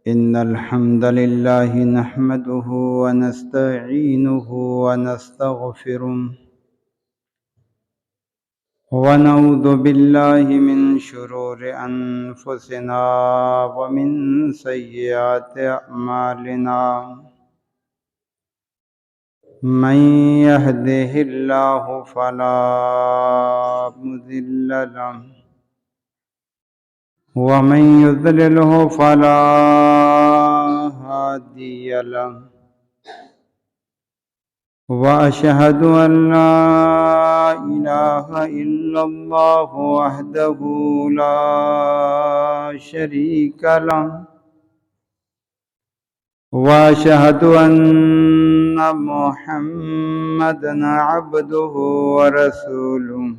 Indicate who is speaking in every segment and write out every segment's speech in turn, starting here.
Speaker 1: إن الحمد لله نحمده ونستعينه ونستغفره ونعوذ بالله من شرور أنفسنا ومن سيئات أعمالنا من يهده الله فلا مضل له ومن يضلله فلا هادي له وأشهد أن لا إله إلا الله وحده لا شريك له وأشهد أن محمدًا عبده ورسوله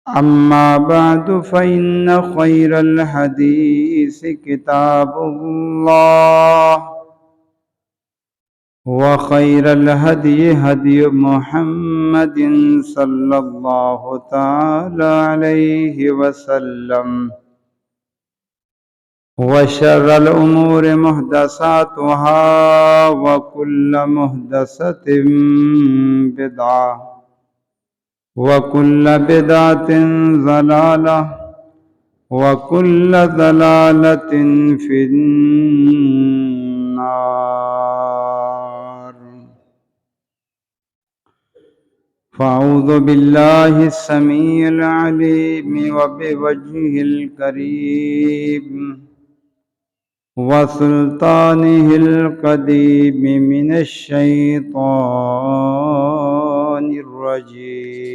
Speaker 1: أما بعد فإن خير الحديث كتاب الله وخير الهدي هدي محمد صلى الله تعالى عليه وسلم وشر الأمور محدثاتها وكل محدثة بدعة وكل بدعة ضلالة وكل ضلالة في النار فأعوذ بالله السميع العليم وبوجهه الكريم وسلطانه القديم من الشيطان الرجيم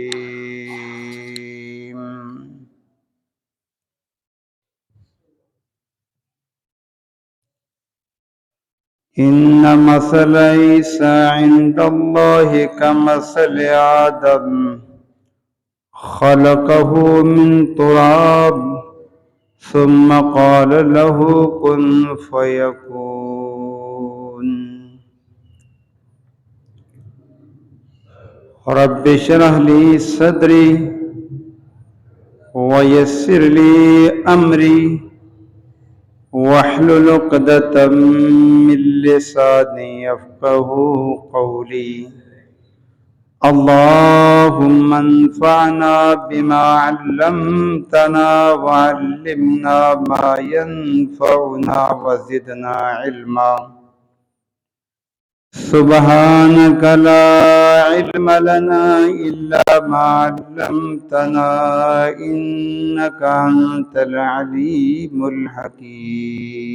Speaker 1: إن مثل عيسى عند الله كمثل آدم خلقه من تراب ثم قال له كن فيكون رب اشرح لي صدري ويسر لي أمري واحلل عقدة من لساني يفقهوا قولي اللهم انفعنا بما علمتنا وعلمنا ما ينفعنا وزدنا علما سبحانك لا علم لنا إلا ما علمتنا إنك أنت العليم الحكيم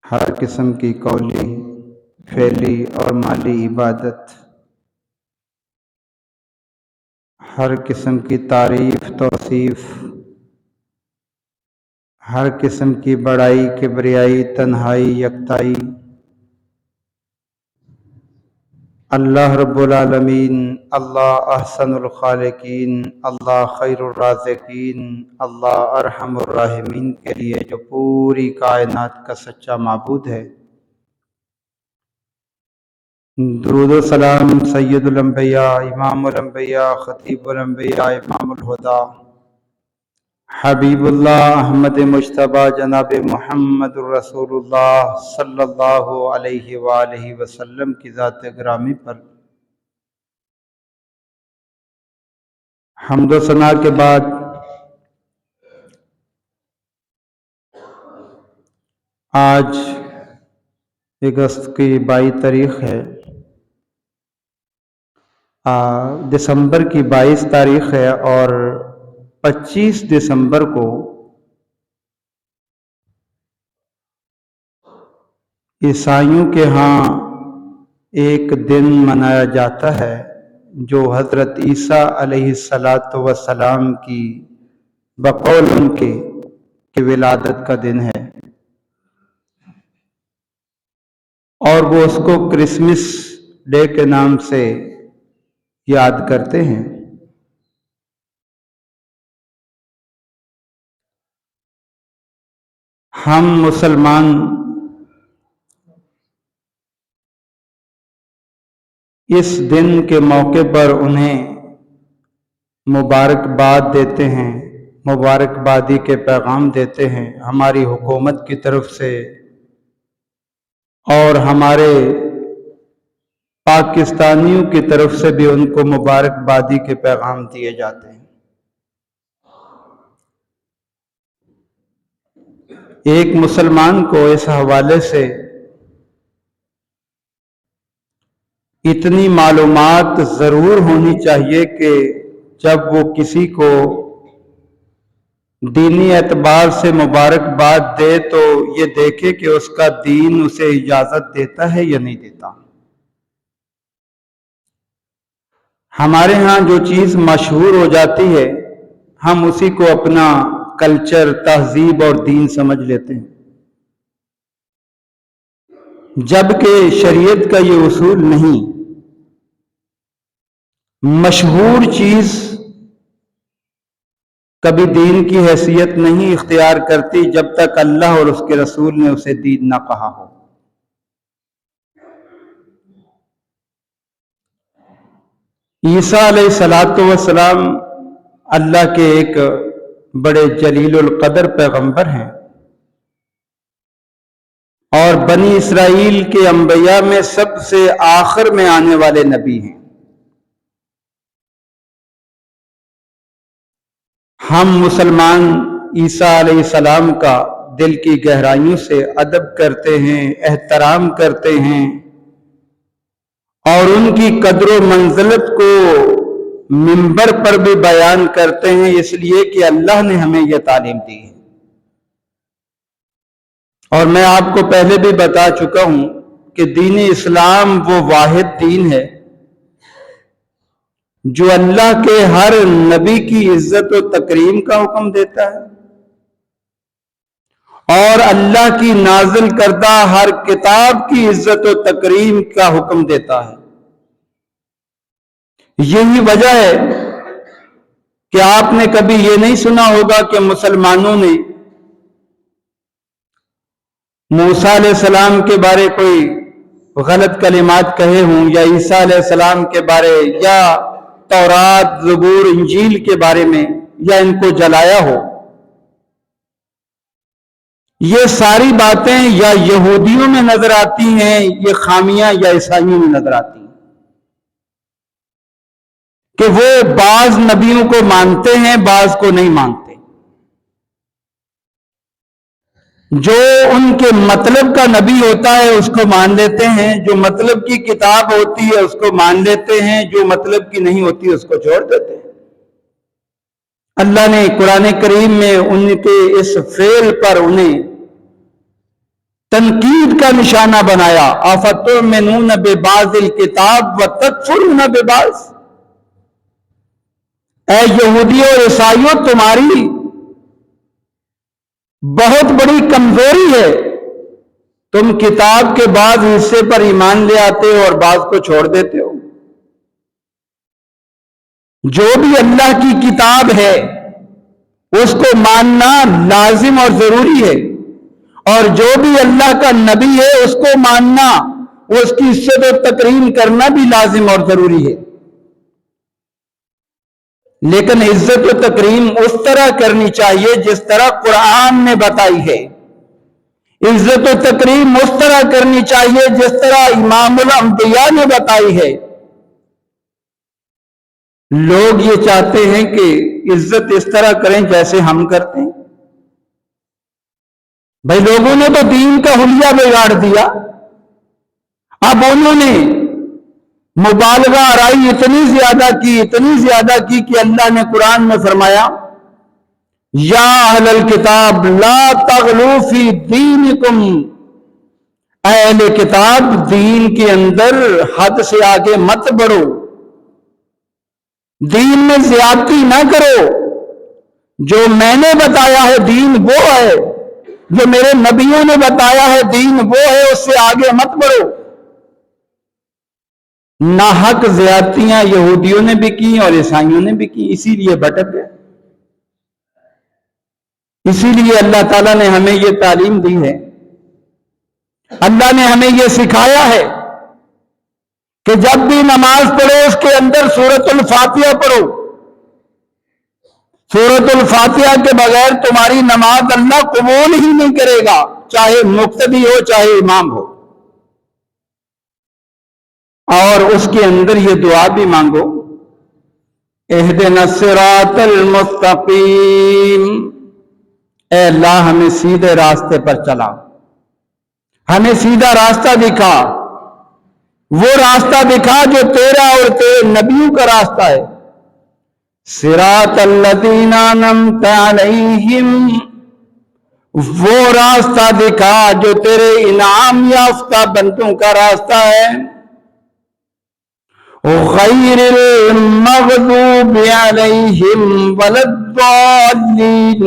Speaker 1: ہر قسم کی قولی فعلی اور مالی عبادت ہر قسم کی تعریف توصیف ہر قسم کی بڑائی کبریائی تنہائی یکتائی اللہ رب العالمین، اللہ احسن الخالقین، اللہ خیر الرازقین، اللہ ارحم الراحمین کے لیے جو پوری کائنات کا سچا معبود ہے۔ درود و سلام سید الانبیاء، امام الانبیاء، خطیب الانبیاء، امام الہدیٰ، حبیب اللہ احمد مجتبیٰ جناب محمد الرسول اللہ صلی اللہ علیہ وآلہ وسلم کی ذات گرامی پر حمد و ثنا کے بعد آج اگست کی 22 تاریخ ہے، دسمبر کی 22 تاریخ ہے اور 25 دسمبر کو عیسائیوں کے ہاں ایک دن منایا جاتا ہے جو حضرت عیسیٰ علیہ السلام کی بقول ان کے ولادت کا دن ہے، اور وہ اس کو کرسمس ڈے کے نام سے یاد کرتے ہیں۔ ہم مسلمان اس دن کے موقع پر انہیں مبارکباد دیتے ہیں، مبارکبادی کے پیغام دیتے ہیں ہماری حکومت کی طرف سے اور ہمارے پاکستانیوں کی طرف سے بھی ان کو مبارکبادی کے پیغام دیے جاتے ہیں۔ ایک مسلمان کو اس حوالے سے اتنی معلومات ضرور ہونی چاہیے کہ جب وہ کسی کو دینی اعتبار سے مبارکباد دے تو یہ دیکھے کہ اس کا دین اسے اجازت دیتا ہے یا نہیں دیتا۔ ہمارے ہاں جو چیز مشہور ہو جاتی ہے ہم اسی کو اپنا کلچر، تہذیب اور دین سمجھ لیتے ہیں، جبکہ شریعت کا یہ اصول نہیں۔ مشہور چیز کبھی دین کی حیثیت نہیں اختیار کرتی جب تک اللہ اور اس کے رسول نے اسے دین نہ کہا ہو۔ عیسیٰ علیہ السلام اللہ کے ایک بڑے جلیل القدر پیغمبر ہیں اور بنی اسرائیل کے انبیاء میں سب سے آخر میں آنے والے نبی ہیں۔ ہم مسلمان عیسیٰ علیہ السلام کا دل کی گہرائیوں سے ادب کرتے ہیں، احترام کرتے ہیں اور ان کی قدر و منزلت کو منبر پر بھی بیان کرتے ہیں، اس لیے کہ اللہ نے ہمیں یہ تعلیم دی ہے۔ اور میں آپ کو پہلے بھی بتا چکا ہوں کہ دین اسلام وہ واحد دین ہے جو اللہ کے ہر نبی کی عزت و تکریم کا حکم دیتا ہے اور اللہ کی نازل کردہ ہر کتاب کی عزت و تکریم کا حکم دیتا ہے۔ یہی وجہ ہے کہ آپ نے کبھی یہ نہیں سنا ہوگا کہ مسلمانوں نے موسیٰ علیہ السلام کے بارے کوئی غلط کلمات کہے ہوں، یا عیسیٰ علیہ السلام کے بارے، یا تورات، زبور، انجیل کے بارے میں، یا ان کو جلایا ہو۔ یہ ساری باتیں یا یہودیوں میں نظر آتی ہیں، یہ خامیاں یا عیسائیوں میں نظر آتی ہیں کہ وہ بعض نبیوں کو مانتے ہیں، بعض کو نہیں مانتے۔ جو ان کے مطلب کا نبی ہوتا ہے اس کو مان لیتے ہیں، جو مطلب کی کتاب ہوتی ہے اس کو مان لیتے ہیں، جو مطلب کی نہیں ہوتی اس کو چھوڑ دیتے ہیں۔ اللہ نے قرآن کریم میں ان کے اس فعل پر انہیں تنقید کا نشانہ بنایا، افتؤمنون ببعض الکتاب وتکفرون ببعض۔ اے یہودیوں اور عیسائیوں، تمہاری بہت بڑی کمزوری ہے، تم کتاب کے بعض حصے پر ایمان لے آتے ہو اور بعض کو چھوڑ دیتے ہو۔ جو بھی اللہ کی کتاب ہے اس کو ماننا لازم اور ضروری ہے، اور جو بھی اللہ کا نبی ہے اس کو ماننا، اس کی عزت و تکریم کرنا بھی لازم اور ضروری ہے۔ لیکن عزت و تکریم اس طرح کرنی چاہیے جس طرح قرآن نے بتائی ہے، عزت و تکریم اس طرح کرنی چاہیے جس طرح امام الانبیاء نے بتائی ہے۔ لوگ یہ چاہتے ہیں کہ عزت اس طرح کریں جیسے ہم کرتے ہیں۔ بھائی لوگوں نے تو دین کا حلیہ بگاڑ دیا، اب انہوں نے مبالغہ آرائی اتنی زیادہ کی کہ اللہ نے قرآن میں فرمایا، یا اہل الکتاب لا تغلوا فی دینکم، اے اہل کتاب دین کے اندر حد سے آگے مت بڑھو، دین میں زیادتی نہ کرو، جو میں نے بتایا ہے دین وہ ہے، جو میرے نبیوں نے بتایا ہے دین وہ ہے، اس سے آگے مت بڑھو۔ ناحق زیادتیاں یہودیوں نے بھی کی اور عیسائیوں نے بھی کی، اسی لیے بھٹک گئے۔ اسی لیے اللہ تعالیٰ نے ہمیں یہ تعلیم دی ہے، اللہ نے ہمیں یہ سکھایا ہے کہ جب بھی نماز پڑھو اس کے اندر سورۃ الفاتحہ پڑھو. سورۃ الفاتحہ کے بغیر تمہاری نماز اللہ قبول ہی نہیں کرے گا، چاہے مقتدی ہو چاہے امام ہو. اور اس کے اندر یہ دعا بھی مانگو، اہدنا الصراط المستقیم، اے اللہ ہمیں سیدھے راستے پر چلا، ہمیں سیدھا راستہ دکھا، وہ راستہ دکھا جو تیرا اور تیرے نبیوں کا راستہ ہے. صراط الذین انعمت علیہم، وہ راستہ دکھا جو تیرے انعام یافتہ بندوں کا راستہ ہے. غیر المغضوب علیہم ولا الضالین،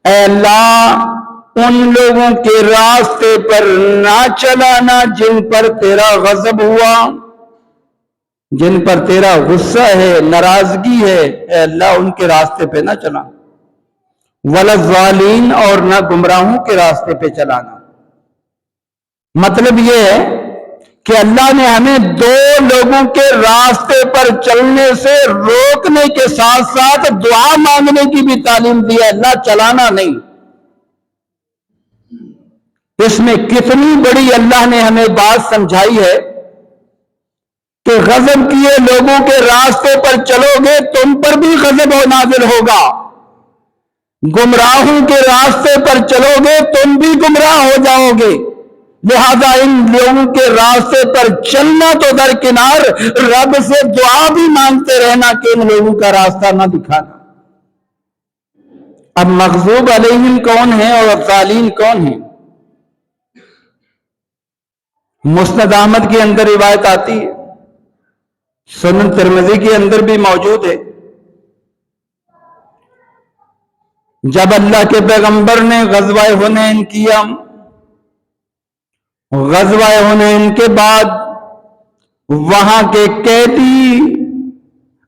Speaker 1: اے اللہ ان لوگوں کے راستے پر نہ چلانا جن پر تیرا غضب ہوا، جن پر تیرا غصہ ہے، ناراضگی ہے، اے اللہ ان کے راستے پہ نہ چلا. ولا الضالین، اور نہ گمراہوں کے راستے پہ چلانا. مطلب یہ ہے کہ اللہ نے ہمیں دو لوگوں کے راستے پر چلنے سے روکنے کے ساتھ ساتھ دعا مانگنے کی بھی تعلیم دی ہے، اللہ چلانا نہیں. اس میں کتنی بڑی اللہ نے ہمیں بات سمجھائی ہے کہ غضب کیے لوگوں کے راستے پر چلو گے تم پر بھی غضب نازل ہوگا، گمراہوں کے راستے پر چلو گے تم بھی گمراہ ہو جاؤ گے. لہذا ان لوگوں کے راستے پر چلنا تو درکنار، رب سے دعا بھی مانگتے رہنا کہ ان لوگوں کا راستہ نہ دکھانا. اب مغضوب علیہم کون ہیں اور الضالین کون ہیں؟ مسند احمد کے اندر روایت آتی ہے، سنن ترمذی کے اندر بھی موجود ہے. جب اللہ کے پیغمبر نے غزوہ حنین کیا، غزوہ حنین کے بعد وہاں کے قیدی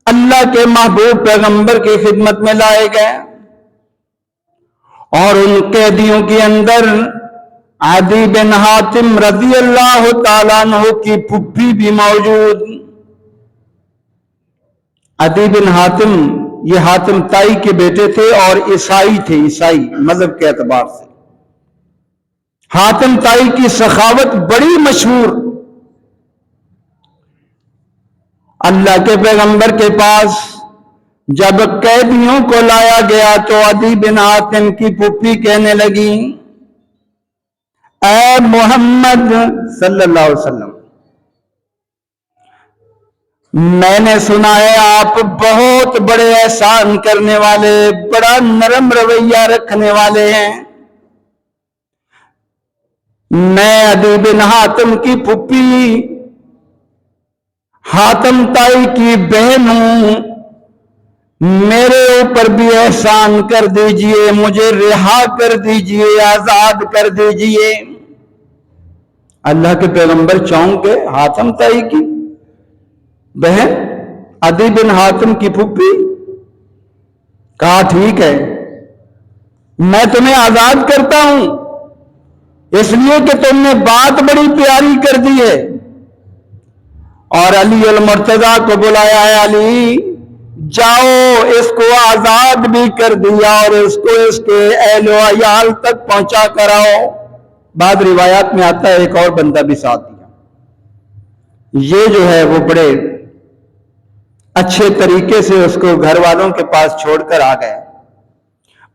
Speaker 1: اللہ کے محبوب پیغمبر کی خدمت میں لائے گئے، اور ان قیدیوں کے اندر عدی بن حاتم رضی اللہ تعالیٰ عنہ کی پھپھی بھی موجود. عدی بن حاتم یہ حاتم تائی کے بیٹے تھے اور عیسائی تھے، عیسائی مذہب کے اعتبار سے. حاتم تائی کی سخاوت بڑی مشہور. اللہ کے پیغمبر کے پاس جب قیدیوں کو لایا گیا تو عدی بن حاتم کی پھپھی کہنے لگی، اے محمد صلی اللہ علیہ وسلم، میں نے سنا ہے آپ بہت بڑے احسان کرنے والے، بڑا نرم رویہ رکھنے والے ہیں. میں عدی بن حاتم کی پھپھی حاتم تائی کی بہن ہوں، میرے اوپر بھی احسان کر دیجئے، مجھے رہا کر دیجئے، آزاد کر دیجئے. اللہ کے پیغمبر چونک گئے، حاتم تائی کی بہن، عدی بن حاتم کی پھپھی. کہا ٹھیک ہے، میں تمہیں آزاد کرتا ہوں، اس لیے کہ تم نے بات بڑی پیاری کر دی ہے. اور علی المرتضیٰ کو بلایا ہے، علی جاؤ اس کو آزاد بھی کر دیا اور اس کو اس کے اہل و عیال تک پہنچا کر آؤ. بعد روایات میں آتا ہے ایک اور بندہ بھی ساتھ دیا. یہ جو ہے وہ بڑے اچھے طریقے سے اس کو گھر والوں کے پاس چھوڑ کر آ گئے.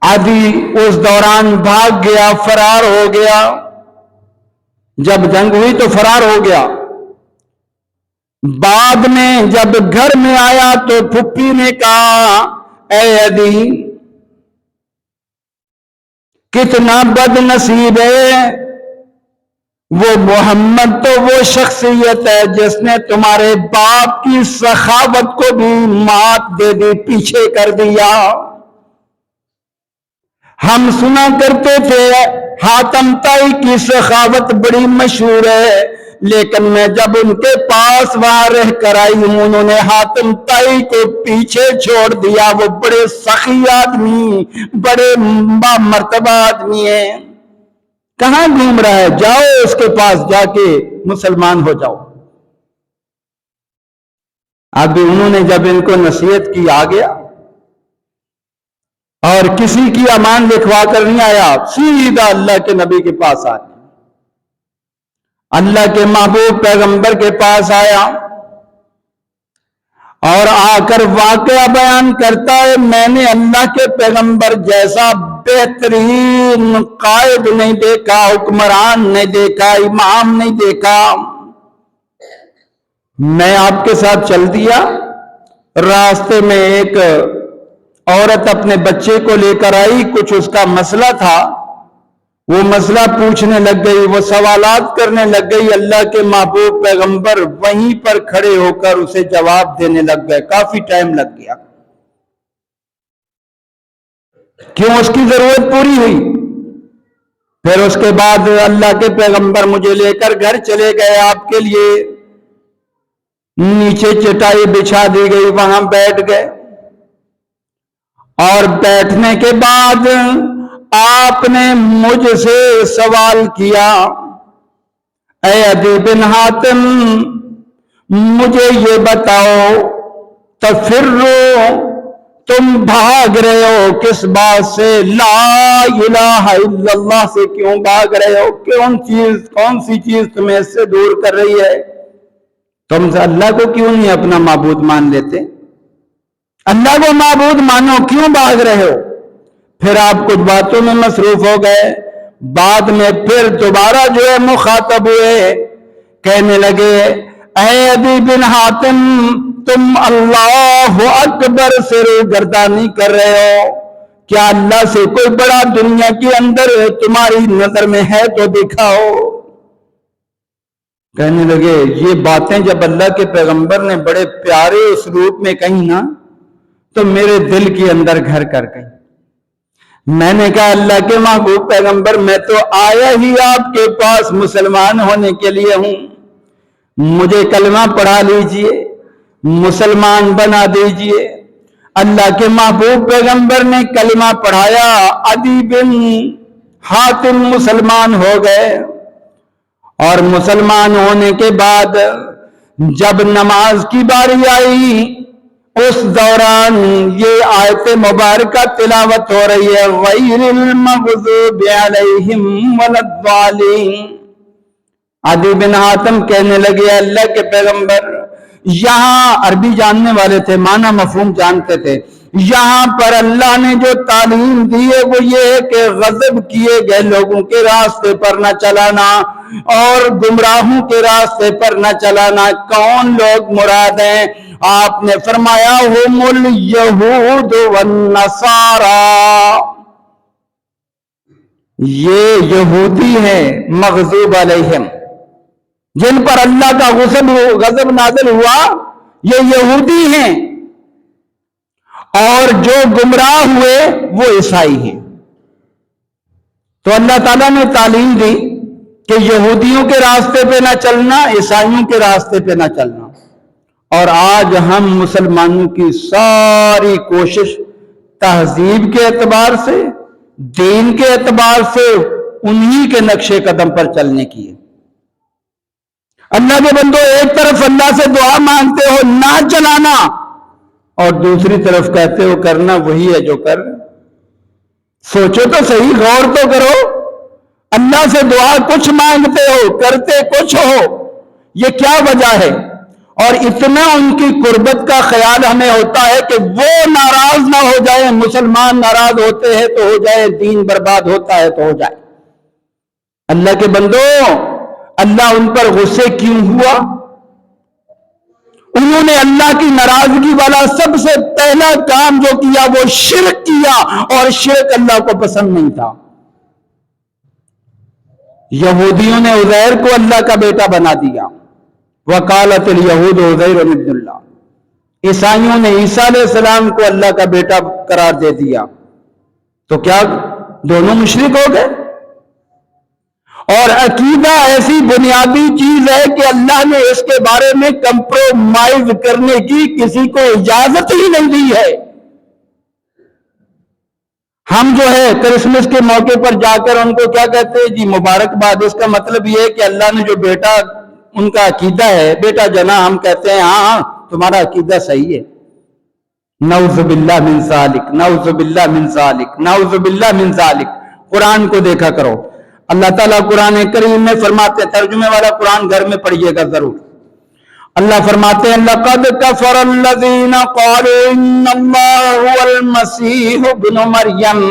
Speaker 1: عدی اس دوران بھاگ گیا، فرار ہو گیا. جب جنگ ہوئی تو فرار ہو گیا. بعد میں جب گھر میں آیا تو پھپھی نے کہا، اے عدی کتنا بد نصیب ہے، وہ محمد تو وہ شخصیت ہے جس نے تمہارے باپ کی سخاوت کو بھی مات دے دی، پیچھے کر دیا. ہم سنا کرتے تھے حاتم تائی کی سخاوت بڑی مشہور ہے، لیکن میں جب ان کے پاس وہاں رہ کر آئی ہوں انہوں نے حاتم تائی کو پیچھے چھوڑ دیا. وہ بڑے سخی آدمی، بڑے مرتبہ آدمی ہیں، کہاں گھوم رہا ہے، جاؤ اس کے پاس جا کے مسلمان ہو جاؤ. ابھی انہوں نے جب ان کو نصیحت کی آ گیا اور کسی کی امان لکھوا کر نہیں آیا، سیدھا اللہ کے نبی کے پاس آیا، اللہ کے محبوب پیغمبر کے پاس آیا اور آ کر واقعہ بیان کرتا ہے، میں نے اللہ کے پیغمبر جیسا بہترین قائد نہیں دیکھا، حکمران نہیں دیکھا، امام نہیں دیکھا۔ میں آپ کے ساتھ چل دیا، راستے میں ایک عورت اپنے بچے کو لے کر آئی، کچھ اس کا مسئلہ تھا، وہ مسئلہ پوچھنے لگ گئی، وہ سوالات کرنے لگ گئی، اللہ کے محبوب پیغمبر وہیں پر کھڑے ہو کر اسے جواب دینے لگ گئے، کافی ٹائم لگ گیا، کیوں اس کی ضرورت پوری ہوئی۔ پھر اس کے بعد اللہ کے پیغمبر مجھے لے کر گھر چلے گئے، آپ کے لیے نیچے چٹائی بچھا دی گئی، وہاں بیٹھ گئے، اور بیٹھنے کے بعد آپ نے مجھ سے سوال کیا، اے عدی بن حاتم مجھے یہ بتاؤ، تفرو تم بھاگ رہے ہو کس بات سے، لا الہ الا اللہ سے کیوں بھاگ رہے ہو، کون سی چیز تمہیں اس سے دور کر رہی ہے، تم سے اللہ کو کیوں نہیں اپنا معبود مان لیتے، اللہ کو معبود مانو، کیوں بھاگ رہے ہو۔ پھر آپ کچھ باتوں میں مصروف ہو گئے، بعد میں پھر دوبارہ جو ہے مخاطب ہوئے، کہنے لگے اے عدی بن حاتم تم اللہ اکبر سے روگردانی کر رہے ہو، کیا اللہ سے کوئی بڑا دنیا کے اندر تمہاری نظر میں ہے تو دکھاؤ۔ کہنے لگے یہ باتیں جب اللہ کے پیغمبر نے بڑے پیارے اسلوب میں کہیں نا تو میرے دل کے اندر گھر کر گئی۔ میں نے کہا اللہ کے محبوب پیغمبر میں تو آیا ہی آپ کے پاس مسلمان ہونے کے لیے ہوں، مجھے کلمہ پڑھا لیجئے، مسلمان بنا دیجئے۔ اللہ کے محبوب پیغمبر نے کلمہ پڑھایا، عدی بن حاتم مسلمان ہو گئے، اور مسلمان ہونے کے بعد جب نماز کی باری آئی اس دوران یہ آیت مبارکہ تلاوت ہو رہی ہے، غیر المغضوب علیہم ولا الضالین۔ عدی بن حاتم کہنے لگے اللہ کے پیغمبر، یہاں عربی جاننے والے تھے، معنی مفہوم جانتے تھے، یہاں پر اللہ نے جو تعلیم دی ہے وہ یہ ہے کہ غضب کیے گئے لوگوں کے راستے پر نہ چلانا اور گمراہوں کے راستے پر نہ چلانا۔ کون لوگ مراد ہیں؟ آپ نے فرمایا ہم الیہود والنصارى، یہ یہودی ہیں مغضوب علیہم، جن پر اللہ کا غضب نازل ہوا، یہ یہودی ہیں، اور جو گمراہ ہوئے وہ عیسائی ہیں۔ تو اللہ تعالیٰ نے تعلیم دی کہ یہودیوں کے راستے پہ نہ چلنا، عیسائیوں کے راستے پہ نہ چلنا، اور آج ہم مسلمانوں کی ساری کوشش تہذیب کے اعتبار سے، دین کے اعتبار سے انہی کے نقش قدم پر چلنے کی ہے۔ اللہ کے بندو ایک طرف اللہ سے دعا مانگتے ہو نہ چلانا، اور دوسری طرف کہتے ہو کرنا وہی ہے جو کر۔ سوچو تو صحیح، غور تو کرو، اللہ سے دعا کچھ مانگتے ہو کرتے کچھ ہو، یہ کیا وجہ ہے؟ اور اتنا ان کی قربت کا خیال ہمیں ہوتا ہے کہ وہ ناراض نہ ہو جائے، مسلمان ناراض ہوتے ہیں تو ہو جائے، دین برباد ہوتا ہے تو ہو جائے۔ اللہ کے بندو اللہ ان پر غصے کیوں ہوا؟ انہوں نے اللہ کی ناراضگی والا سب سے پہلا کام جو کیا وہ شرک کیا، اور شرک اللہ کو پسند نہیں تھا۔ یہودیوں نے عزیر کو اللہ کا بیٹا بنا دیا، وقالت الیہود عزیر ابن اللہ، عیسائیوں نے عیسیٰ علیہ السلام کو اللہ کا بیٹا قرار دے دیا، تو کیا دونوں مشرک ہو گئے؟ اور عقیدہ ایسی بنیادی چیز ہے کہ اللہ نے اس کے بارے میں کمپرومائز کرنے کی کسی کو اجازت ہی نہیں دی ہے۔ ہم جو ہے کرسمس کے موقع پر جا کر ان کو کیا کہتے ہیں جی مبارکباد، اس کا مطلب یہ ہے کہ اللہ نے جو بیٹا، ان کا عقیدہ ہے بیٹا جنا، ہم کہتے ہیں ہاں تمہارا عقیدہ صحیح ہے. نعوذ باللہ من ذالک، نعوذ باللہ من ذالک، نعوذ باللہ من ذالک. قرآن کو دیکھا کرو. اللہ تعالیٰ قرآن کریم میں فرماتے ہیں، ترجمے والا قرآن گھر میں پڑھیے گا ضرور. اللہ فرماتے ہیں لقد کفر الذین قالوا ان اللہ هو المسیح ابن مریم.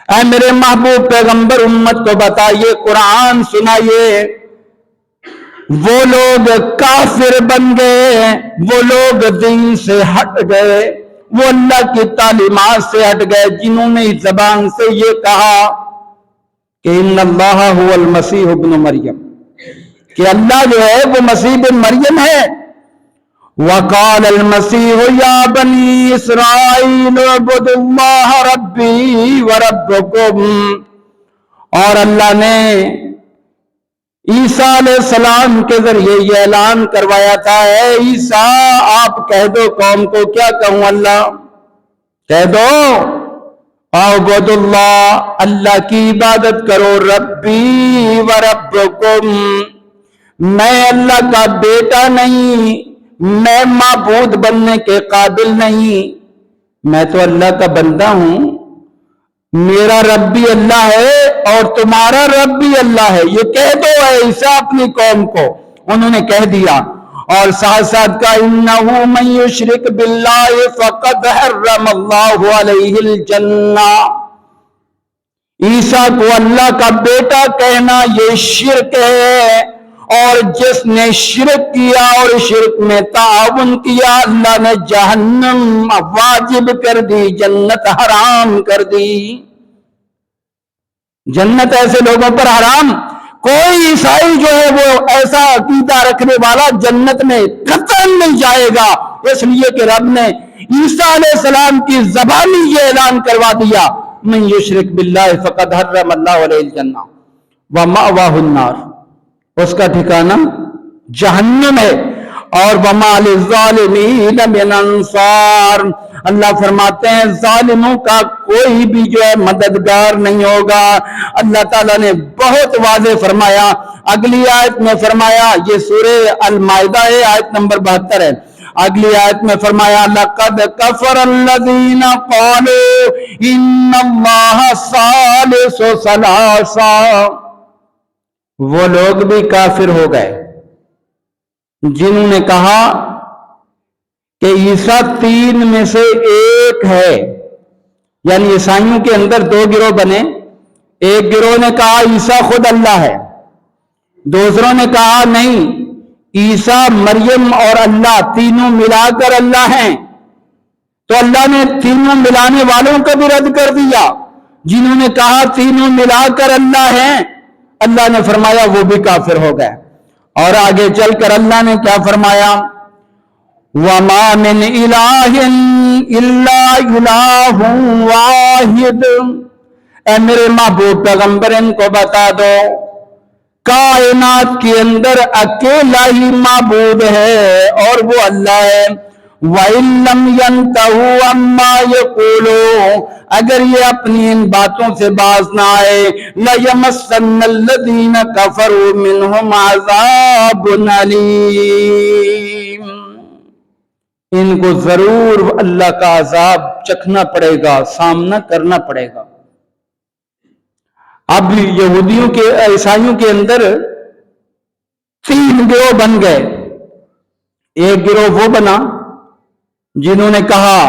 Speaker 1: اے میرے محبوب پیغمبر امت کو بتائیے، قرآن سنائیے، وہ لوگ کافر بن گئے، وہ لوگ دین سے ہٹ گئے، وہ اللہ کی تعلیمات سے ہٹ گئے، جنہوں نے اس زبان سے یہ کہا کہ ان اللہ هو المسیح ابن مریم، کہ اللہ جو ہے وہ مسیح بن مریم ہے. وقال المسیح یا بنی اسرائیل اعبدوا اللہ ربی وربکم. اور اللہ نے عیسیٰ علیہ السلام کے ذریعے یہ اعلان کروایا تھا، اے عیسیٰ آپ کہہ دو قوم کو. کیا کہوں اللہ؟ کہہ دو اعبدوا اللہ، اللہ کی عبادت کرو، ربی وربکم، میں اللہ کا بیٹا نہیں، میں معبود بننے کے قابل نہیں، میں تو اللہ کا بندہ ہوں، میرا رب بھی اللہ ہے اور تمہارا رب بھی اللہ ہے. یہ کہہ دو اے عیسیٰ اپنی قوم کو. انہوں نے کہہ دیا، اور ساتھ ساتھ کا انہ من یشرک باللہ فقد حرم اللہ علیہ الجنہ. عیسیٰ کو اللہ کا بیٹا کہنا یہ شرک ہے، اور جس نے شرک کیا اور شرک میں تعاون کیا، اللہ نے جہنم واجب کر دی، جنت حرام کر دی. جنت ایسے لوگوں پر حرام. کوئی عیسائی جو ہے وہ ایسا عقیدہ رکھنے والا جنت میں قطعاً نہیں جائے گا، اس لیے کہ رب نے عیسیٰ علیہ السلام کی زبانی یہ اعلان کروا دیا، من یشرک باللہ فقد حرم اللہ علیہ الجنہ ومأواہ النار، اس کا ٹھکانہ جہنم ہے، اور وما للظالمین من انصار. اللہ فرماتے ہیں ظالموں کا کوئی بھی جو ہے مددگار نہیں ہوگا. اللہ تعالیٰ نے بہت واضح فرمایا. اگلی آیت میں فرمایا، یہ سورہ المائدہ ہے، آیت نمبر 72 ہے. اگلی آیت میں فرمایا لقد کفر الذین قالوا ان اللہ ثالث ثلاثہ. وہ لوگ بھی کافر ہو گئے جنہوں نے کہا کہ عیسیٰ تین میں سے ایک ہے. یعنی عیسائیوں کے اندر دو گروہ بنے. ایک گروہ نے کہا عیسیٰ خود اللہ ہے، دوسروں نے کہا نہیں، عیسیٰ مریم اور اللہ تینوں ملا کر اللہ ہیں. تو اللہ نے تینوں ملانے والوں کا بھی رد کر دیا. جنہوں نے کہا تینوں ملا کر اللہ ہیں، اللہ نے فرمایا وہ بھی کافر ہو گئے. اور آگے چل کر اللہ نے کیا فرمایا، وَمَا مِنْ إِلَٰهٍ إِلَّا إِلَٰهٌ وَاحِدٌ. اے میرے محبوب پیغمبر ان کو بتا دو، کائنات کے اندر اکیلا ہی معبود ہے اور وہ اللہ ہے. وَإِن لَّمْ يَنْتَهُوا عَمَّا يَقُولُونَ، اگر یہ اپنی ان باتوں سے باز نہ آئے، لَيَمَسَّنَّ الَّذِينَ كَفَرُوا مِنْهُمْ عَذَابٌ أَلِيمٌ. ان کو ضرور اللہ کا عذاب چکھنا پڑے گا، سامنا کرنا پڑے گا. اب یہودیوں کے عیسائیوں کے اندر تین گروہ بن گئے. ایک گروہ وہ بنا جنہوں نے کہا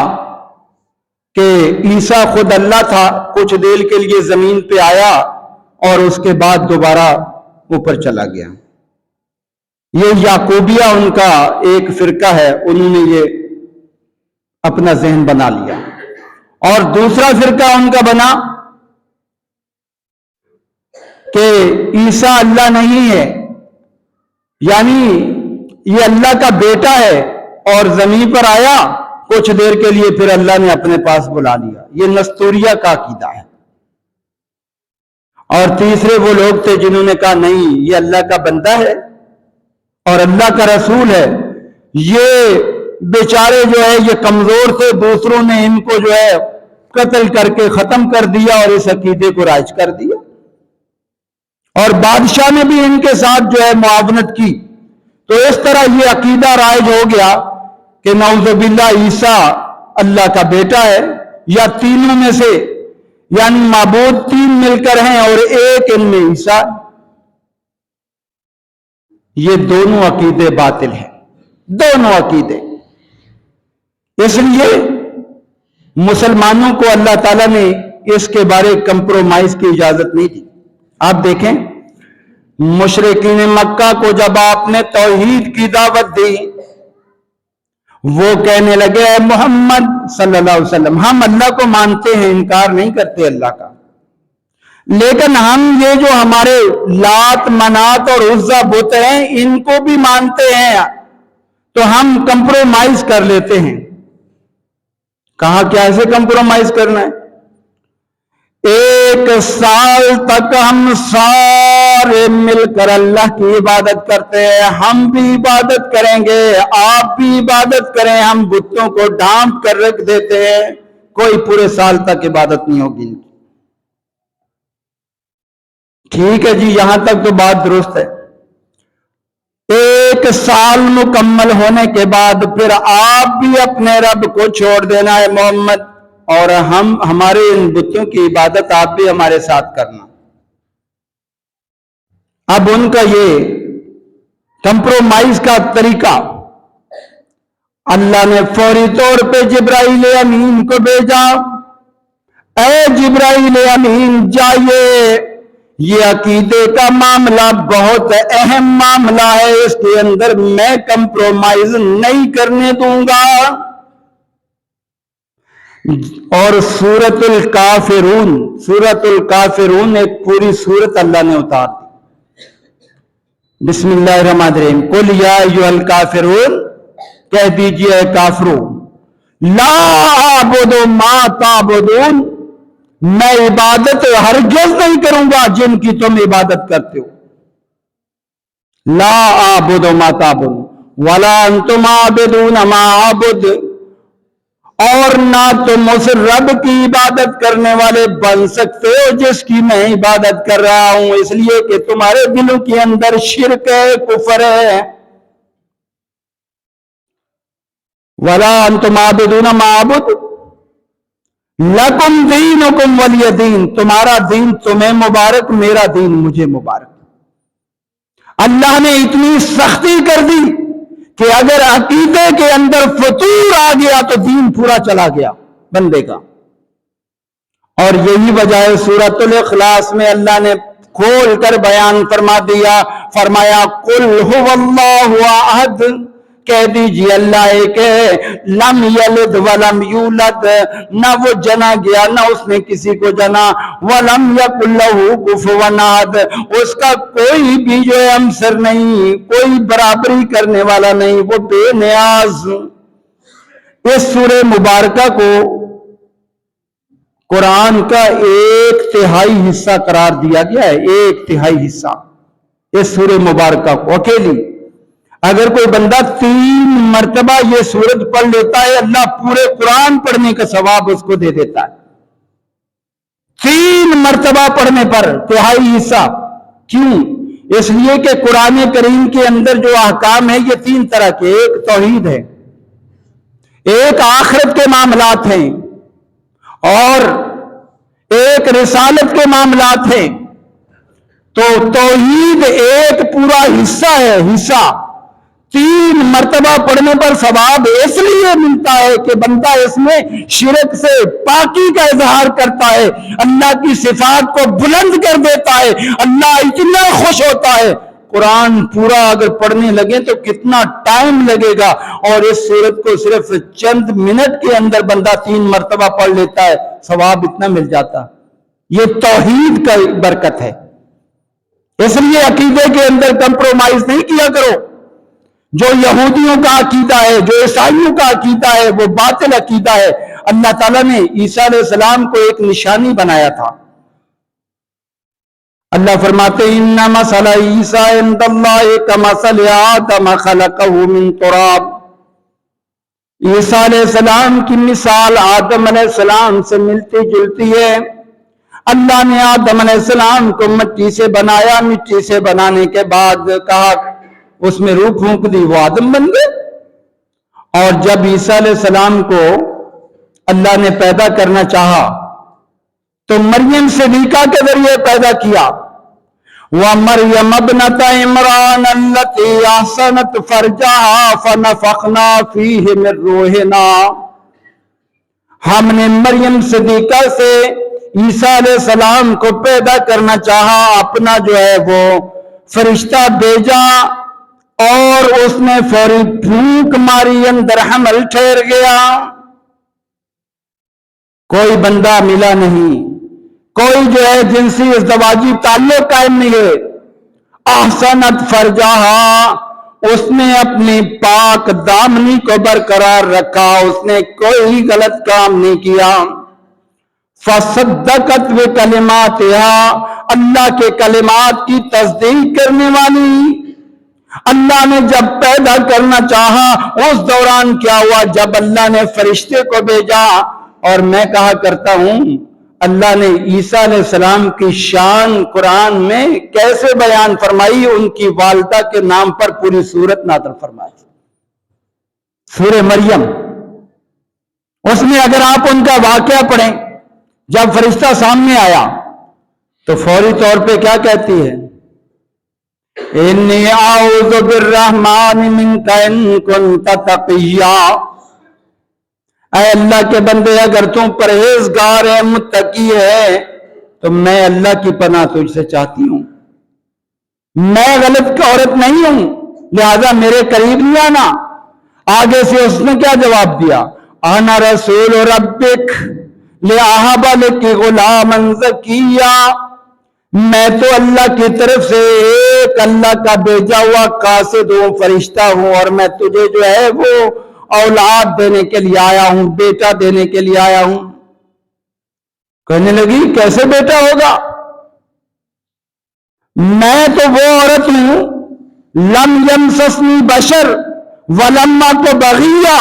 Speaker 1: کہ عیسیٰ خود اللہ تھا، کچھ دیر کے لیے زمین پہ آیا اور اس کے بعد دوبارہ اوپر چلا گیا. یہ یعقوبیہ ان کا ایک فرقہ ہے، انہوں نے یہ اپنا ذہن بنا لیا. اور دوسرا فرقہ ان کا بنا کہ عیسیٰ اللہ نہیں ہے، یعنی یہ اللہ کا بیٹا ہے اور زمین پر آیا، کچھ دیر کے لیے پھر اللہ نے اپنے پاس بلا لیا. یہ نستوریہ کا عقیدہ ہے. اور تیسرے وہ لوگ تھے جنہوں نے کہا نہیں، یہ اللہ کا بندہ ہے اور اللہ کا رسول ہے. یہ بیچارے جو ہے یہ کمزور تھے، دوسروں نے ان کو جو ہے قتل کر کے ختم کر دیا اور اس عقیدے کو رائج کر دیا. اور بادشاہ نے بھی ان کے ساتھ جو ہے معاونت کی. تو اس طرح یہ عقیدہ رائج ہو گیا کہ نعوذ باللہ عیسیٰ اللہ کا بیٹا ہے، یا تینوں میں سے، یعنی معبود تین مل کر ہیں اور ایک ان میں عیسیٰ۔ یہ دونوں عقیدے باطل ہیں، دونوں عقیدے۔ اس لیے مسلمانوں کو اللہ تعالیٰ نے اس کے بارے کمپرومائز کی اجازت نہیں دی۔ آپ دیکھیں مشرکین مکہ کو جب آپ نے توحید کی دعوت دی، وہ کہنے لگے اے محمد صلی اللہ علیہ وسلم، ہم اللہ کو مانتے ہیں، انکار نہیں کرتے اللہ کا، لیکن ہم یہ جو ہمارے لات منات اور عزا بت ہیں ان کو بھی مانتے ہیں، تو ہم کمپرومائز کر لیتے ہیں۔ کہا کیسے کمپرومائز کرنا ہے؟ 1 سال تک ہم سارے مل کر اللہ کی عبادت کرتے ہیں، ہم بھی عبادت کریں گے، آپ بھی عبادت کریں، ہم بتوں کو ڈھانپ کر رکھ دیتے ہیں، کوئی پورے سال تک عبادت نہیں ہوگی۔ ٹھیک ہے جی، یہاں تک تو بات درست ہے۔ 1 سال مکمل ہونے کے بعد پھر آپ بھی اپنے رب کو چھوڑ دینا ہے محمد، اور ہمارے ان بتوں کی عبادت آپ بھی ہمارے ساتھ کرنا۔ اب ان کا یہ کمپرومائز کا طریقہ، اللہ نے فوری طور پہ جبرائیل امین کو بھیجا، اے جبرائیل امین جائیے، یہ عقیدے کا معاملہ بہت اہم معاملہ ہے، اس کے اندر میں کمپرومائز نہیں کرنے دوں گا۔ اور سورۃ الکافرون ایک پوری سورت اللہ نے اتار دی۔ بسم اللہ الرحمن الرحیم، قل یا ایھا الکافرون، کہہ دیجئے اے کافرو، لا اعبد ما تعبدون، میں عبادت ہرگز نہیں کروں گا جن کی تم عبادت کرتے ہو۔ لا اعبد ما تعبدون ولا انتم عابدون ما اعبد، اور نہ تم اس رب کی عبادت کرنے والے بن سکتے ہو جس کی میں عبادت کر رہا ہوں، اس لیے کہ تمہارے دلوں کے اندر شرک ہے، کفر ہے۔ ولا انتم عابدون ما اعبد لکم دینکم ولی دین، تمہارا دین تمہیں مبارک، میرا دین مجھے مبارک۔ اللہ نے اتنی سختی کر دی کہ اگر عقیدے کے اندر فطور آ گیا تو دین پورا چلا گیا بندے کا۔ اور یہی وجہ ہے سورۃ الاخلاص میں اللہ نے کھول کر بیان فرما دیا، فرمایا قل هو اللہ احد، کہہ دیجیے اللہ ایک ہے، لم یلد ولم یولد، نہ وہ جنا گیا نہ اس نے کسی کو جنا، ولم یکن لہ کفوا احد، اس کا کوئی بھی جو ہے ہمسر نہیں، کوئی برابری کرنے والا نہیں، وہ بے نیاز۔ اس سورہ مبارکہ کو قرآن کا 1/3 حصہ قرار دیا گیا ہے، 1/3 حصہ اس سورہ مبارکہ کو اکیلی۔ اگر کوئی بندہ 3 مرتبہ یہ سورت پڑھ لیتا ہے، اللہ پورے قرآن پڑھنے کا ثواب اس کو دے دیتا ہے، 3 مرتبہ پڑھنے پر 1/3 حصہ۔ کیوں؟ اس لیے کہ قرآن کریم کے اندر جو احکام ہے یہ 3 طرح کے، ایک توحید ہے، ایک آخرت کے معاملات ہیں، اور ایک رسالت کے معاملات ہیں۔ تو توحید ایک پورا حصہ ہے، حصہ 3 مرتبہ پڑھنے پر ثواب اس لیے ملتا ہے کہ بندہ اس میں شرک سے پاکی کا اظہار کرتا ہے، اللہ کی صفات کو بلند کر دیتا ہے، اللہ اتنا خوش ہوتا ہے۔ قرآن پورا اگر پڑھنے لگے تو کتنا ٹائم لگے گا، اور اس سورت کو صرف چند منٹ کے اندر بندہ 3 مرتبہ پڑھ لیتا ہے، ثواب اتنا مل جاتا۔ یہ توحید کا برکت ہے۔ اس لیے عقیدے کے اندر کمپرومائز نہیں کیا کرو۔ جو یہودیوں کا عقیدہ ہے، جو عیسائیوں کا عقیدہ ہے، وہ باطل عقیدہ ہے۔ اللہ تعالیٰ نے عیسیٰ علیہ السلام کو ایک نشانی بنایا تھا۔ اللہ فرماتے ہیں ان مثل عیسیٰ عند اللہ کمثل آدم خلقہ من تراب، عیسیٰ علیہ السلام کی مثال آدم علیہ السلام سے ملتی جلتی ہے۔ اللہ نے آدم علیہ السلام کو مٹی سے بنایا، مٹی سے بنانے کے بعد کہا اس میں روح پھونک دی، وہ آدم بن گئے۔ اور جب عیسیٰ علیہ السلام کو اللہ نے پیدا کرنا چاہا تو مریم صدیقہ کے ذریعے پیدا کیا۔ وَمَرْيَمَ ابْنَتَ عِمْرَانَ الَّتِي أَحْصَنَتْ فَرْجَهَا فَنَفَخْنَا فِيهِ مِنْ رُوحِنَا، ہم نے مریم صدیقہ سے عیسیٰ علیہ السلام کو پیدا کرنا چاہا، اپنا جو ہے وہ فرشتہ بھیجا اور اس نے فوری پھونک ماری، اندر حمل ٹھہر گیا۔ کوئی بندہ ملا نہیں، کوئی جو ہے جنسی ازدواجی تعلق قائم نہیں ہے۔ احسنت فرجہا، اس نے اپنی پاک دامنی کو برقرار رکھا، اس نے کوئی غلط کام نہیں کیا۔ فصدقت بکلماتها، اللہ کے کلمات کی تصدیق کرنے والی۔ اللہ نے جب پیدا کرنا چاہا اس دوران کیا ہوا؟ جب اللہ نے فرشتے کو بھیجا، اور میں کہا کرتا ہوں اللہ نے عیسیٰ علیہ السلام کی شان قرآن میں کیسے بیان فرمائی؟ ان کی والدہ کے نام پر پوری سورت نازل فرمائی، سورہ مریم۔ اس میں اگر آپ ان کا واقعہ پڑھیں، جب فرشتہ سامنے آیا تو فوری طور پہ کیا کہتی ہے؟ انی اعوذ بالرحمن منک ان کنت تقیا، اے اللہ کے بندے اگر تم پرہیزگار ہے، متقی ہے، تو میں اللہ کی پناہ تجھ سے چاہتی ہوں۔ میں غلط عورت نہیں ہوں، لہذا میرے قریب نہیں آنا۔ آگے سے اس نے کیا جواب دیا؟ انا رسول ربک لأہب لک غلاما زکیا، میں تو اللہ کی طرف سے ایک اللہ کا بھیجا ہوا قاصد ہوں، فرشتہ ہوں، اور میں تجھے جو ہے وہ اولاد دینے کے لیے آیا ہوں، بیٹا دینے کے لیے آیا ہوں۔ کہنے لگی کیسے بیٹا ہوگا؟ میں تو وہ عورت ہوں لم یمسسنی بشر ولم اک بغیا،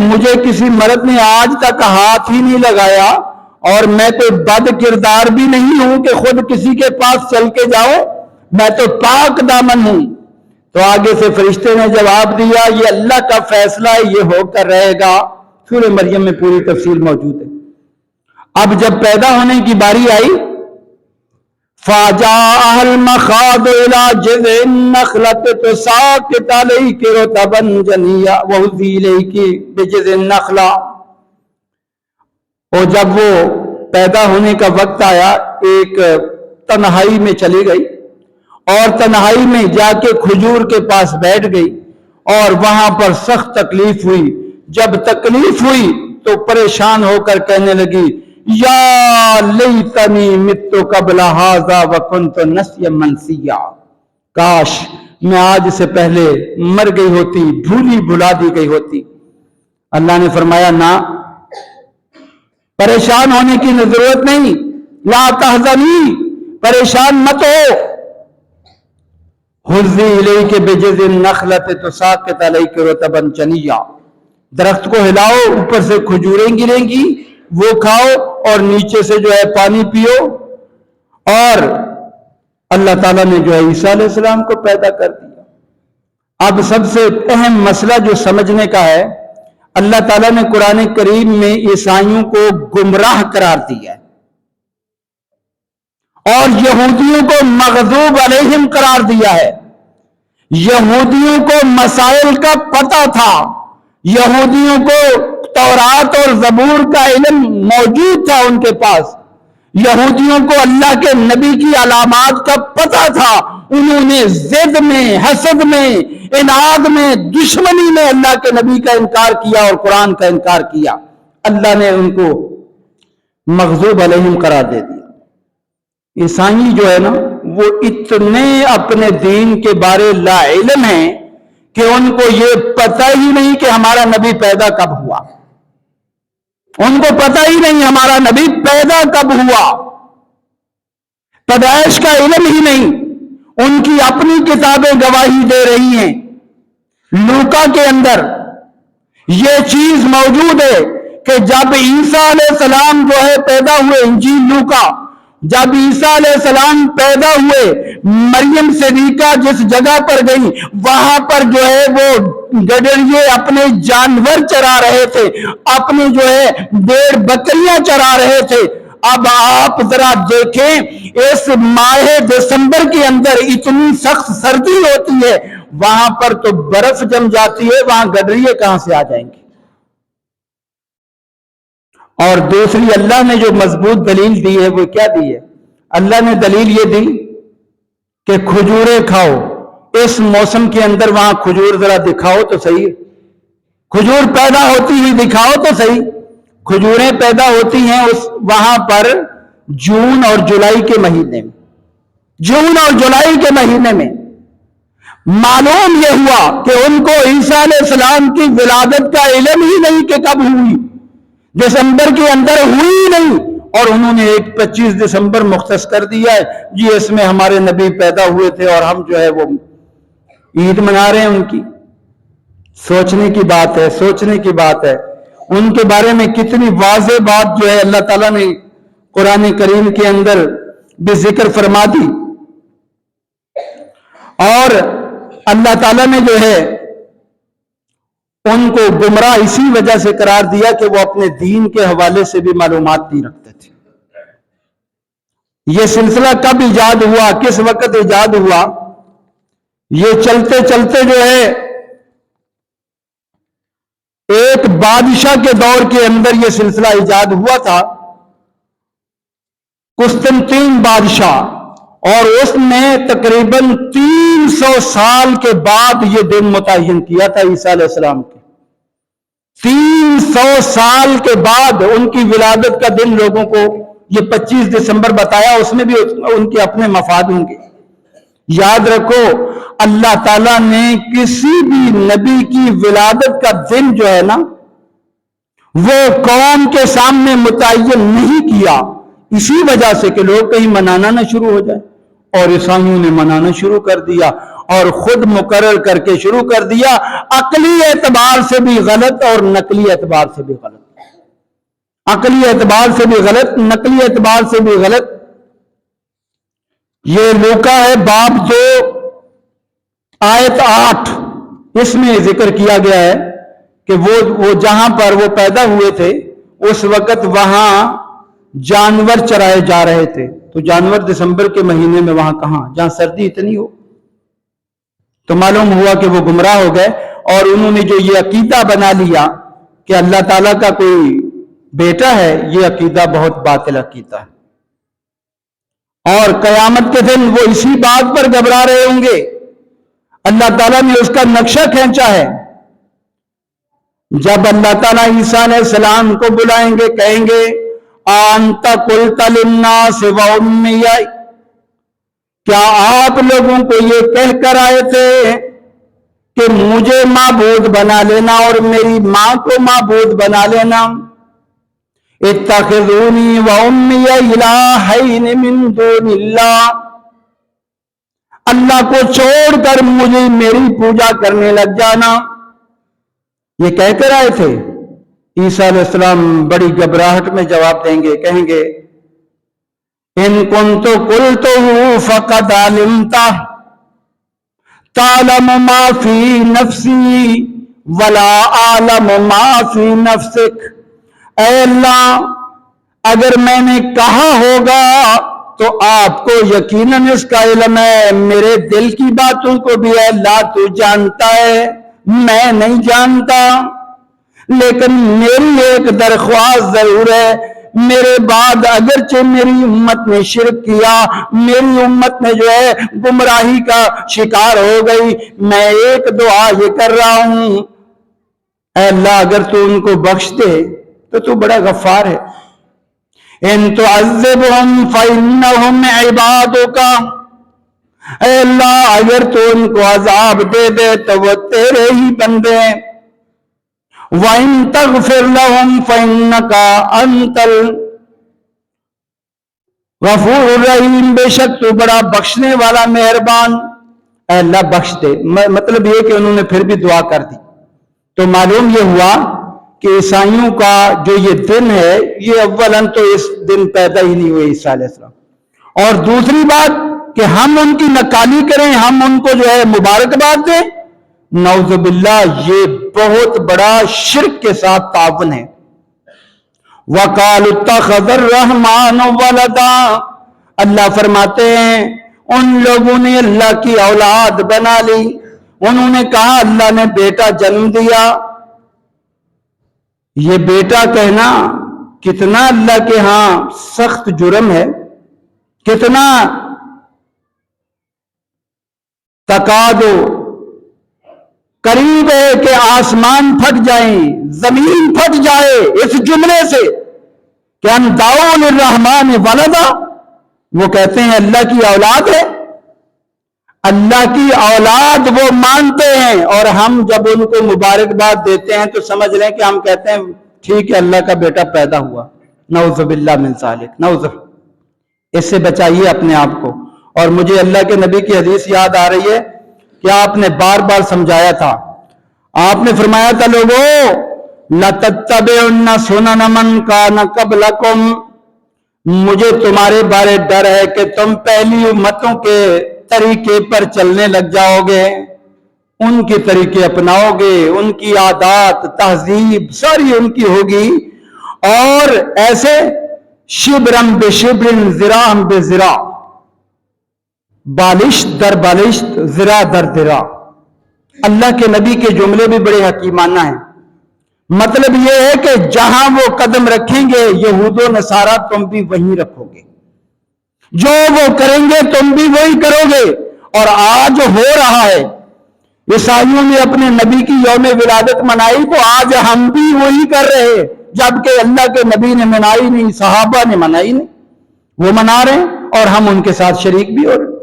Speaker 1: مجھے کسی مرد نے آج تک ہاتھ ہی نہیں لگایا، اور میں تو بد کردار بھی نہیں ہوں کہ خود کسی کے پاس چل کے جاؤ، میں تو پاک دامن ہوں۔ تو آگے سے فرشتے نے جواب دیا یہ اللہ کا فیصلہ ہے، یہ ہو کر رہے گا۔ سورہ مریم میں پوری تفصیل موجود ہے۔ اب جب پیدا ہونے کی باری آئی، فَجَاءَهَا الْمَخَاضُ إِلَى جِذْعِ النَّخْلَةِ تُسَاقِطُ عَلَيْكِ رُطَبًا جَنِيًّا وَهُزِّي إِلَيْكِ بِجِذْعِ النَّخْلَةِ، اور جب وہ پیدا ہونے کا وقت آیا، ایک تنہائی میں چلی گئی اور تنہائی میں جا کے کھجور کے پاس بیٹھ گئی، اور وہاں پر سخت تکلیف ہوئی۔ جب تکلیف ہوئی تو پریشان ہو کر کہنے لگی یا لیتنی مت قبل ھذا وکنت نسیا منسیا، کاش میں آج سے پہلے مر گئی ہوتی، بھولی بھلا دی گئی ہوتی۔ اللہ نے فرمایا نہ، پریشان ہونے کی ضرورت نہیں، لا تحزنی، پریشان مت ہو۔ حزی الیک بجذع النخلۃ تساقط علیک رطبا جنیا، درخت کو ہلاؤ، اوپر سے کھجوریں گریں گی، وہ کھاؤ، اور نیچے سے جو ہے پانی پیو۔ اور اللہ تعالیٰ نے جو ہے عیسیٰ علیہ السلام کو پیدا کر دیا۔ اب سب سے اہم مسئلہ جو سمجھنے کا ہے، اللہ تعالیٰ نے قرآن کریم میں عیسائیوں کو گمراہ قرار دیا ہے اور یہودیوں کو مغضوب علیہم قرار دیا ہے۔ یہودیوں کو مسائل کا پتہ تھا، یہودیوں کو تورات اور زبور کا علم موجود تھا ان کے پاس، یہودیوں کو اللہ کے نبی کی علامات کا پتہ تھا، انہوں نے ضد میں، حسد میں، اناد میں، دشمنی میں اللہ کے نبی کا انکار کیا اور قرآن کا انکار کیا۔ اللہ نے ان کو مغضوب علیہم قرار دے دیا۔ عیسائی جو ہے نا، وہ اتنے اپنے دین کے بارے لا علم ہیں کہ ان کو یہ پتہ ہی نہیں کہ ہمارا نبی پیدا کب ہوا، ان کو پتہ ہی نہیں ہمارا نبی پیدا کب ہوا، پیدائش کا علم ہی نہیں۔ ان کی اپنی کتابیں گواہی دے رہی ہیں، لوکا کے اندر یہ چیز موجود ہے کہ جب عیسیٰ علیہ السلام جو ہے پیدا ہوئے، انجیل لوکا، جب عیسیٰ علیہ السلام پیدا ہوئے، مریم صدیقہ جس جگہ پر گئی وہاں پر جو ہے وہ گڈریے اپنے جانور چرا رہے تھے، اپنی جو ہے بھیڑ بکریاں چرا رہے تھے۔ اب آپ ذرا دیکھیں اس ماہ دسمبر کے اندر اتنی سخت سردی ہوتی ہے، وہاں پر تو برف جم جاتی ہے، وہاں گڈریے کہاں سے آ جائیں گے؟ اور دوسری اللہ نے جو مضبوط دلیل دی ہے وہ کیا دی ہے؟ اللہ نے دلیل یہ دی کہ کھجوریں کھاؤ اس موسم کے اندر، وہاں کھجور ذرا دکھاؤ تو صحیح، کھجور پیدا ہوتی ہوئی دکھاؤ تو صحیح۔ کھجوریں پیدا ہوتی ہیں وہاں پر جون اور جولائی کے مہینے میں، جون اور جولائی کے مہینے میں۔ معلوم یہ ہوا کہ ان کو عیسیٰ علیہ السلام کی ولادت کا علم ہی نہیں کہ کب ہوئی، دسمبر کے اندر ہوئی نہیں، اور انہوں نے ایک 25 دسمبر مختص کر دیا ہے جی اس میں ہمارے نبی پیدا ہوئے تھے اور ہم جو ہے وہ عید منا رہے ہیں ان کی۔ سوچنے کی بات ہے، سوچنے کی بات ہے، ان کے بارے میں کتنی واضح بات جو ہے اللہ تعالیٰ نے قرآن کریم کے اندر بھی ذکر فرما دی، اور اللہ تعالیٰ نے جو ہے ان کو گمراہ اسی وجہ سے قرار دیا کہ وہ اپنے دین کے حوالے سے بھی معلومات نہیں رکھتے تھے۔ یہ سلسلہ کب ایجاد ہوا، کس وقت ایجاد ہوا؟ یہ چلتے چلتے جو ہے ایک بادشاہ کے دور کے اندر یہ سلسلہ ایجاد ہوا تھا، قسطنطین بادشاہ، اور اس نے تقریباً 300 سال کے بعد یہ دن متعین کیا تھا عیسیٰ علیہ السلام کے۔ 300 سال کے بعد ان کی ولادت کا دن لوگوں کو یہ 25 دسمبر بتایا، اس میں بھی ان کے اپنے مفاد ہوں گے۔ یاد رکھو اللہ تعالیٰ نے کسی بھی نبی کی ولادت کا دن جو ہے نا وہ قوم کے سامنے متعین نہیں کیا، اسی وجہ سے کہ لوگ کہیں منانا نہ شروع ہو جائے، اور عیسائیوں نے منانا شروع کر دیا اور خود مقرر کر کے شروع کر دیا، عقلی اعتبار سے بھی غلط اور نقلی اعتبار سے بھی غلط، عقلی اعتبار سے بھی غلط، نقلی اعتبار سے بھی غلط۔ یہ لوکا ہے باب 2 آیت 8، اس میں ذکر کیا گیا ہے کہ وہ جہاں پر وہ پیدا ہوئے تھے اس وقت وہاں جانور چرائے جا رہے تھے، تو جانور دسمبر کے مہینے میں وہاں کہاں جہاں سردی اتنی ہو؟ تو معلوم ہوا کہ وہ گمراہ ہو گئے، اور انہوں نے جو یہ عقیدہ بنا لیا کہ اللہ تعالیٰ کا کوئی بیٹا ہے، یہ عقیدہ بہت باطل عقیدہ ہے، اور قیامت کے دن وہ اسی بات پر گھبرا رہے ہوں گے۔ اللہ تعالیٰ نے اس کا نقشہ کھینچا ہے، جب اللہ تعالیٰ عیسیٰ علیہ السلام کو بلائیں گے، کہیں گے انت قلت للناس وامي، کیا آپ لوگوں کو یہ کہہ کر آئے تھے کہ مجھے معبود بنا لینا اور میری ماں کو معبود بنا لینا؟ اتخذونی وامي الہین من دون اللہ، اللہ کو چھوڑ کر مجھے میری پوجا کرنے لگ جانا، یہ کہہ کر آئے تھے۔ عیسیٰ علیہ السلام بڑی گھبراہٹ میں جواب دیں گے، کہیں گے ان کنت قلتہ فقد علمت تعلم ما فی نفسی ولا اعلم ما فی نفسک، اے اللہ اگر میں نے کہا ہوگا تو آپ کو یقیناً اس کا علم ہے، میرے دل کی باتوں کو بھی اے اللہ تو جانتا ہے، میں نہیں جانتا، لیکن میری ایک درخواست ضرور ہے، میرے بعد اگرچہ میری امت نے شرک کیا، میری امت نے جو ہے گمراہی کا شکار ہو گئی، میں ایک دعا یہ کر رہا ہوں، اے اللہ اگر تو ان کو بخش دے تو تو بڑا غفار ہے، ان تعذبهم فإنهم عبادك، اے اللہ اگر تو ان کو عذاب دے دے تو وہ تیرے ہی بندے ہیں، وَإِن تَغْفِرْ لَهُمْ فَإِنَّكَ أَنْتَ الغفور الرحیم، بے شک تو بڑا بخشنے والا مہربان، اے اللہ بخش دے۔ مطلب یہ کہ انہوں نے پھر بھی دعا کر دی، تو معلوم یہ ہوا کہ عیسائیوں کا جو یہ دن ہے یہ اولاً تو اس دن پیدا ہی نہیں ہوئے عیسیٰ علیہ السلام، اور دوسری بات کہ ہم ان کی نکالی کریں, ہم ان کو جو ہے مبارکباد دیں. نعوذ باللہ, یہ بہت بڑا شرک کے ساتھ تعاون ہے. وَقَالُوا اتَّخَذَ الرَّحْمَنُ وَلَدًا, اللہ فرماتے ہیں ان لوگوں نے اللہ کی اولاد بنا لی, انہوں نے کہا اللہ نے بیٹا جنم دیا. یہ بیٹا کہنا کتنا اللہ کے ہاں سخت جرم ہے, کتنا تقادو قریب ہے کہ آسمان پھٹ جائیں, زمین پھٹ جائے اس جملے سے کہ ان دعوا للرحمن ولدا. وہ کہتے ہیں اللہ کی اولاد ہے, اللہ کی اولاد وہ مانتے ہیں, اور ہم جب ان کو مبارکباد دیتے ہیں تو سمجھ لیں کہ ہم کہتے ہیں ٹھیک ہے اللہ کا بیٹا پیدا ہوا. نعوذ باللہ من ذالک, نعوذ. اس سے بچائیے اپنے آپ کو. اور مجھے اللہ کے نبی کی حدیث یاد آ رہی ہے کہ آپ نے بار بار سمجھایا تھا. آپ نے فرمایا تھا لوگوں لَتَتَّبِعُنَّ سُنَنَ مَنْ كَانَ قَبْلَكُمْ, مجھے تمہارے بارے ڈر ہے کہ تم پہلی امتوں کے طریقے پر چلنے لگ جاؤ گے, ان کے طریقے اپناؤ گے, ان کی عادات تہذیب ساری ان کی ہوگی, اور ایسے شبرم بے شبرن ذراعم بے ذراع, بالشت در بالشت ذراع در ذراع. اللہ کے نبی کے جملے بھی بڑے حکیمانہ ہیں. مطلب یہ ہے کہ جہاں وہ قدم رکھیں گے یہود و نصارہ تم بھی وہیں رکھو گے, جو وہ کریں گے تم بھی وہی کرو گے. اور آج ہو رہا ہے, عیسائیوں نے اپنے نبی کی یوم ولادت منائی تو آج ہم بھی وہی کر رہے ہیں, جبکہ اللہ کے نبی نے منائی نہیں, صحابہ نے منائی نہیں, وہ منا رہے ہیں اور ہم ان کے ساتھ شریک بھی ہو رہے ہیں.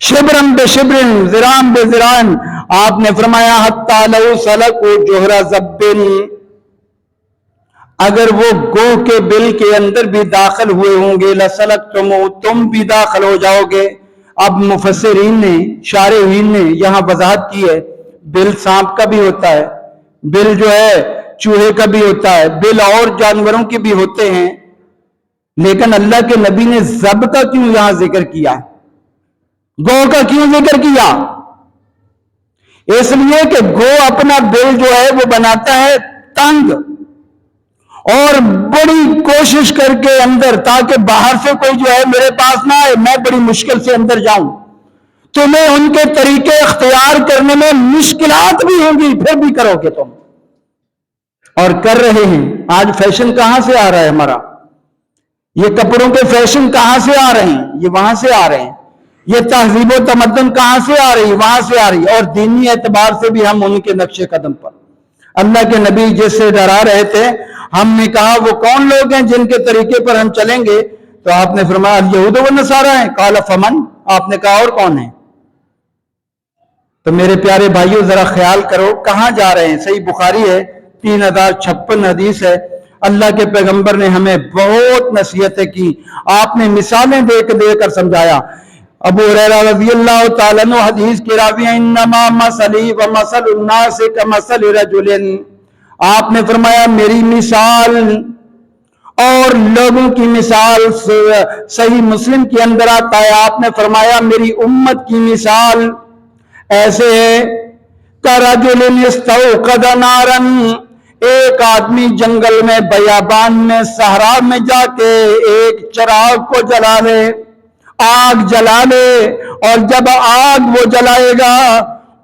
Speaker 1: شبرم بے شبرن ذراعم بے ذراعن, آپ نے فرمایا حتی لو سلکوا جوہر ضب, اگر وہ گوہ کے بل کے اندر بھی داخل ہوئے ہوں گے لسلکتم, تم بھی داخل ہو جاؤ گے. اب مفسرین نے شارحین نے یہاں وضاحت کی ہے, بل سانپ کا بھی ہوتا ہے, بل جو ہے چوہے کا بھی ہوتا ہے, بل اور جانوروں کے بھی ہوتے ہیں, لیکن اللہ کے نبی نے ضب کا کیوں یہاں ذکر کیا, گو کا کیوں ذکر کیا؟ اس لیے کہ گو اپنا بل جو ہے وہ بناتا ہے تنگ, اور بڑی کوشش کر کے اندر, تاکہ باہر سے کوئی جو ہے میرے پاس نہ آئے, میں بڑی مشکل سے اندر جاؤں. تمہیں ان کے طریقے اختیار کرنے میں مشکلات بھی ہوں گی, پھر بھی کرو گے تم, اور کر رہے ہیں. آج فیشن کہاں سے آ رہا ہے ہمارا, یہ کپڑوں کے فیشن کہاں سے آ رہے ہیں, یہ وہاں سے آ رہے ہیں. یہ تہذیب و تمدن کہاں سے آ رہی ہے, وہاں سے آ رہی ہے. اور دینی اعتبار سے بھی ہم ان کے نقش قدم پر. اللہ کے نبی جس سے ڈرا رہے تھے, ہم نے کہا وہ کون لوگ ہیں جن کے طریقے پر ہم چلیں گے, تو آپ نے فرمایا الیہود والنصارہ ہیں. قال فمن, آپ نے کہا اور کون ہیں؟ تو میرے پیارے بھائیوں ذرا خیال کرو کہاں جا رہے ہیں. صحیح بخاری ہے, 3056 حدیث ہے. اللہ کے پیغمبر نے ہمیں بہت نصیحتیں کی, آپ نے مثالیں دے کر سمجھایا. ابو ہریرہ رضی اللہ تعالیٰ عنہ حدیث کے راوی ہیں, انما مثلی و مثل الناس کمثل رجل, آپ نے فرمایا میری مثال اور لوگوں کی مثال, صحیح مسلم کے اندر آتا ہے, آپ نے فرمایا میری امت کی مثال ایسے ہے کرجل استوقد نارا, ایک آدمی جنگل میں بیابان میں صحرا میں جا کے ایک چراغ کو جلا لے, آگ جلا لے, اور جب آگ وہ جلائے گا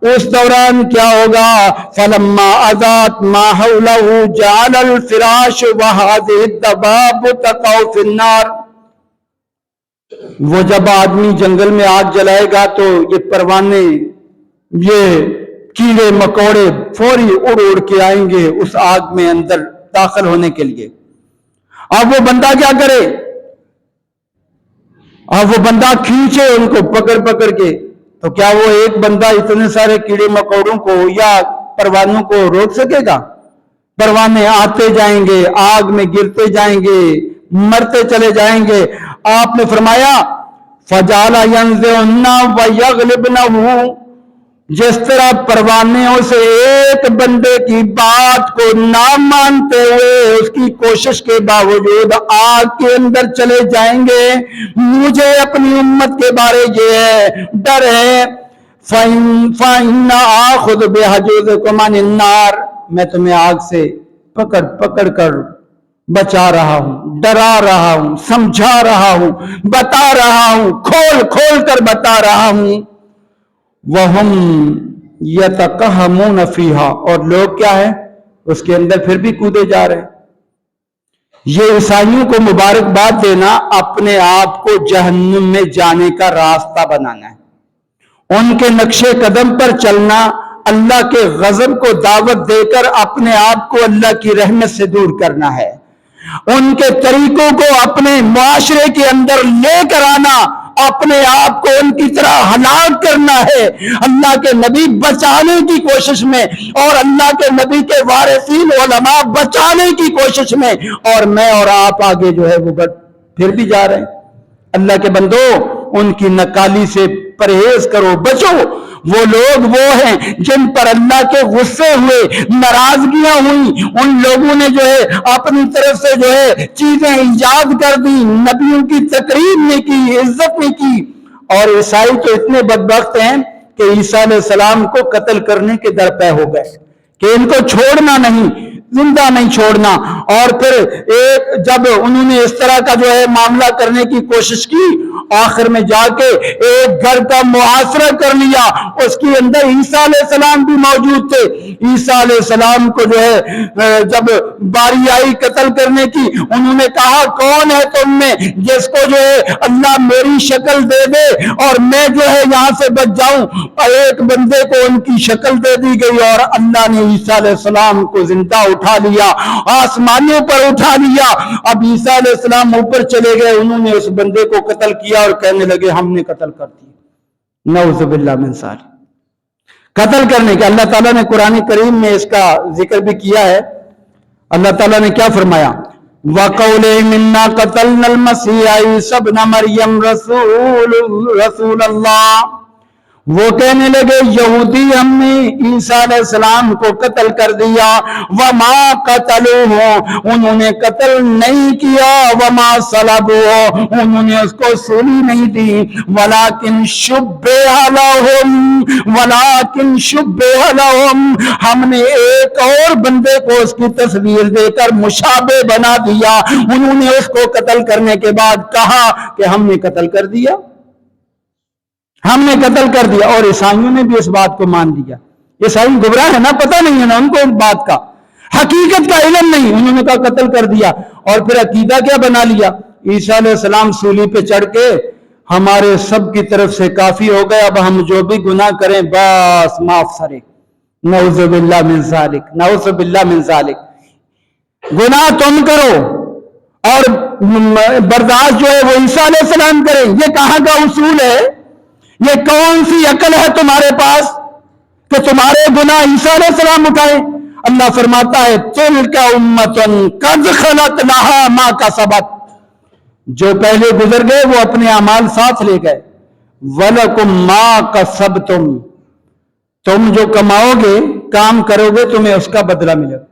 Speaker 1: اس دوران کیا ہوگا, فلما اضاءت ما حوله جعل الفراش وهذه الدباب تقع في النار. وہ جب آدمی جنگل میں آگ جلائے گا تو یہ پروانے, یہ کیڑے مکوڑے فوری اڑ کے آئیں گے اس آگ میں اندر داخل ہونے کے لیے. اب وہ بندہ کیا کرے, اب وہ بندہ کھینچے ان کو پکڑ کے, تو کیا وہ ایک بندہ اتنے سارے کیڑے مکوڑوں کو یا پروانوں کو روک سکے گا؟ پروانے آتے جائیں گے, آگ میں گرتے جائیں گے, مرتے چلے جائیں گے. آپ نے فرمایا فَجَعَلَ يَنزِعُنَّ وَيَغْلِبْنَهُ, جس طرح پروانوں سے ایک بندے کی بات کو نہ مانتے ہوئے اس کی کوشش کے باوجود آگ کے اندر چلے جائیں گے، مجھے اپنی امت کے بارے یہ ڈر ہے، فَإِنَّ آخُذُ بِحَجُوزِكُمْ عَنِ النَّارِ، میں تمہیں آگ سے پکڑ کر بچا رہا ہوں، ڈرا رہا ہوں، سمجھا رہا ہوں، بتا رہا ہوں، کھول کر بتا رہا ہوں۔ وَهُمْ يَتَقَهَّمُونَ فِيهَا، اور لوگ کیا ہے اس کے اندر پھر بھی کودے جا رہے ہیں۔ یہ عیسائیوں کو مبارکباد دینا اپنے آپ کو جہنم میں جانے کا راستہ بنانا ہے، ان کے نقش قدم پر چلنا، اللہ کے غضب کو دعوت دے کر اپنے آپ کو اللہ کی رحمت سے دور کرنا ہے، ان کے طریقوں کو اپنے معاشرے کے اندر لے کر آنا، اپنے آپ کو ان کی طرح ہلاک کرنا ہے۔ اللہ کے نبی بچانے کی کوشش میں اور اللہ کے نبی کے وارثین علماء بچانے کی کوشش میں، اور میں اور آپ آگے جو ہے وہ پھر بھی جا رہے ہیں۔ اللہ کے بندو، ان کی نکالی سے پرہیز کرو، بچو۔ وہ لوگ وہ ہیں جن پر اللہ کے غصے ہوئے، ناراضگیاں ہوئی، ان لوگوں نے جو ہے اپنی طرف سے جو ہے چیزیں ایجاد کر دی، نبیوں کی تقریب نہیں کی، عزت نہیں کی۔ اور عیسائی تو اتنے بدبخت ہیں کہ عیسیٰ علیہ السلام کو قتل کرنے کے درپے ہو گئے کہ ان کو چھوڑنا نہیں، زندہ نہیں چھوڑنا۔ اور پھر جب انہوں نے اس طرح کا جو ہے معاملہ کرنے کی کوشش کی، آخر میں جا کے ایک گھر کا محاصرہ کر لیا، اس کے اندر عیسیٰ علیہ السلام بھی موجود تھے۔ عیسیٰ علیہ السلام کو جو ہے جب باری آئی قتل کرنے کی، انہوں نے کہا کون ہے تم میں جس کو جو ہے اللہ میری شکل دے دے اور میں جو ہے یہاں سے بچ جاؤں۔ اور ایک بندے کو ان کی شکل دے دی گئی اور اللہ نے عیسیٰ علیہ السلام کو زندہ اٹھا لیا، آسمانوں پر اٹھا لیا۔ اب عیسیٰ علیہ السلام اوپر چلے گئے، انہوں نے اس بندے کو قتل کیا اور کہنے لگے ہم نے قتل کر دیا۔ نعوذ باللہ من ذالک۔ قتل کرنے کا اللہ تعالیٰ نے قرآن کریم میں اس کا ذکر بھی کیا ہے۔ اللہ تعالیٰ نے کیا فرمایا؟ وَقَوْلِهِمْ إِنَّا قَتَلْنَا الْمَسِيحَ عِيسَى ابْنَ مَرْيَمَ رَسُولَ اللَّهِ، وہ کہنے لگے یہودی ہم نے عیسیٰ علیہ السلام کو قتل کر دیا۔ وَمَا قَتَلُوهُ، انہوں نے قتل نہیں کیا۔ وَمَا صَلَبُوهُ، انہوں نے اس کو سولی نہیں دی۔ وَلَٰكِنْ شُبِّهَ لَهُمْ، ہم نے ایک اور بندے کو اس کی تصویر دے کر مشابہ بنا دیا۔ انہوں نے اس کو قتل کرنے کے بعد کہا کہ ہم نے قتل کر دیا، ہم نے قتل کر دیا۔ اور عیسائیوں نے بھی اس بات کو مان لیا۔ عیسائی گمراہ ہے نا، پتہ نہیں ہے نا ان کو اس بات کا، حقیقت کا علم نہیں، انہوں نے کہا قتل کر دیا۔ اور پھر عقیدہ کیا بنا لیا؟ عیسیٰ علیہ السلام سولی پہ چڑھ کے ہمارے سب کی طرف سے کافی ہو گئے، اب ہم جو بھی گناہ کریں بس معاف سرے۔ نعوذ باللہ من ذالک، نعوذ باللہ من ذالک۔ گناہ تم کرو اور برداشت جو ہے وہ عیسیٰ علیہ السلام کریں، یہ کہاں کا اصول ہے؟ یہ کون سی عقل ہے تمہارے پاس کہ تمہارے گناہ عیسیٰ علیہ السلام اٹھائے؟ اللہ فرماتا ہے تلک امۃ قد خلت لها ما کسبت، جو پہلے گزر گئے وہ اپنے اعمال ساتھ لے گئے۔ وَلَكُمْ مَا كَسَبْتُمْ، تم جو کماؤ گے، کام کرو گے، تمہیں اس کا بدلہ ملے گا۔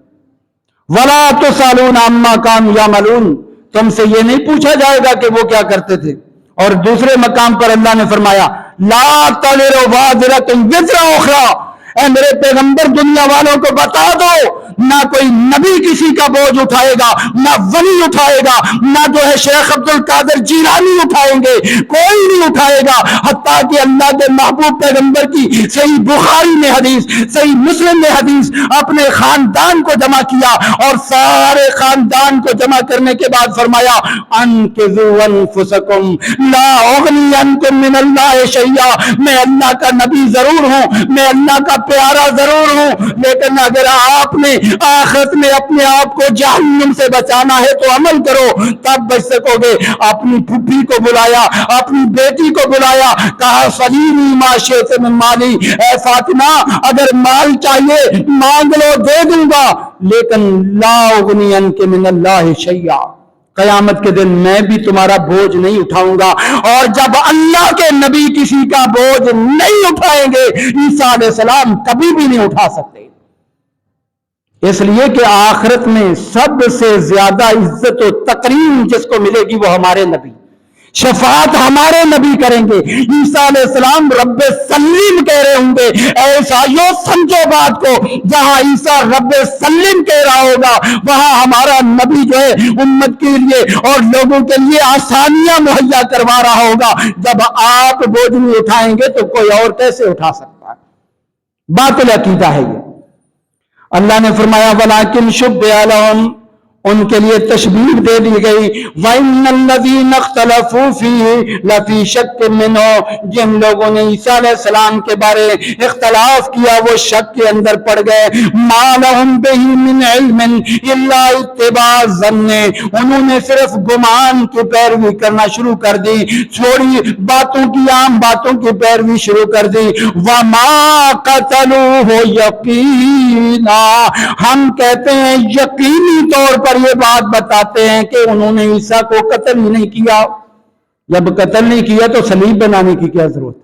Speaker 1: وَلَا تُسْأَلُونَ عَمَّا كَانُوا يَعْمَلُونَ، تم سے یہ نہیں پوچھا جائے گا کہ وہ کیا کرتے تھے۔ اور دوسرے مقام پر اللہ نے فرمایا لا تَزِرُ وَازِرَةٌ وِزْرَ أُخْرَىٰ، اے میرے پیغمبر دنیا والوں کو بتا دو، نہ کوئی نبی کسی کا بوجھ اٹھائے گا، نہ ولی اٹھائے گا، نہ جو ہے شیخ عبد القادر جیلانی اٹھائیں گے، کوئی نہیں اٹھائے گا۔ حتیٰ کہ اللہ کے محبوب پیغمبر کی صحیح بخاری میں حدیث، صحیح مسلم میں حدیث، اپنے خاندان کو جمع کیا اور سارے خاندان کو جمع کرنے کے بعد فرمایا انقذوا انفسکم لا اغنی عنکم من اللہ شیئا، میں اللہ کا نبی ضرور ہوں، میں اللہ کا پیارا ضرور ہوں، لیکن اگر آپ نے آخرت میں اپنے آپ کو جہنم سے بچانا ہے تو عمل کرو، تب بچ سکو گے۔ اپنی پھپھی کو بلایا، اپنی بیٹی کو بلایا، کہا سلیمی ما شئت من مالی، اے فاطمہ اگر مال چاہیے مانگ لو دے دوں گا، لیکن لا اغنی عنک من اللہ شیئا، قیامت کے دن میں بھی تمہارا بوجھ نہیں اٹھاؤں گا، اور جب اللہ کے نبی کسی کا بوجھ نہیں اٹھائیں گے، عیسیٰ علیہ السلام کبھی بھی نہیں اٹھا سکتے، اس لیے کہ آخرت میں سب سے زیادہ عزت و تکریم جس کو ملے گی وہ ہمارے نبی، شفاعت ہمارے نبی کریں گے۔ عیسیٰ علیہ السلام رب سلیم کہہ رہے ہوں گے، اے عیسائیوں سمجھو بات کو، جہاں عیسیٰ رب سلیم کہہ رہا ہوگا وہاں ہمارا نبی جو ہے امت کے لیے اور لوگوں کے لیے آسانیاں مہیا کروا رہا ہوگا۔ جب آپ بوجھ نہیں اٹھائیں گے تو کوئی اور کیسے اٹھا سکتا ہے؟ باطل عقیدہ ہے یہ۔ اللہ نے فرمایا وَلَٰكِنْ شُبِّهَ لَهُمْ، ان کے لیے تشبیہ دے دی گئی، وَإِنَّ الَّذِينَ اخْتَلَفُوا فِيهِ لَفِي شَكٍّ مِّنْهُ، جن لوگوں نے عیسیٰ علیہ السلام کے بارے اختلاف کیا وہ شک کے اندر پڑ گئے، مَا لَهُمْ بِهِ مِنْ عِلْمٍ إِلَّا اتِّبَاعَ الظَّنِّ، انہوں نے صرف گمان کی پیروی کرنا شروع کر دی، چھوڑی باتوں کی، عام باتوں کی پیروی شروع کر دی۔ وَمَا قَتَلُوهُ يَقِينًا، ہم کہتے ہیں یقینی طور پر یہ بات بتاتے ہیں کہ انہوں نے عیسیٰ کو قتل ہی نہیں کیا۔ جب قتل نہیں کیا تو صلیب بنانے کی کیا ضرورت؟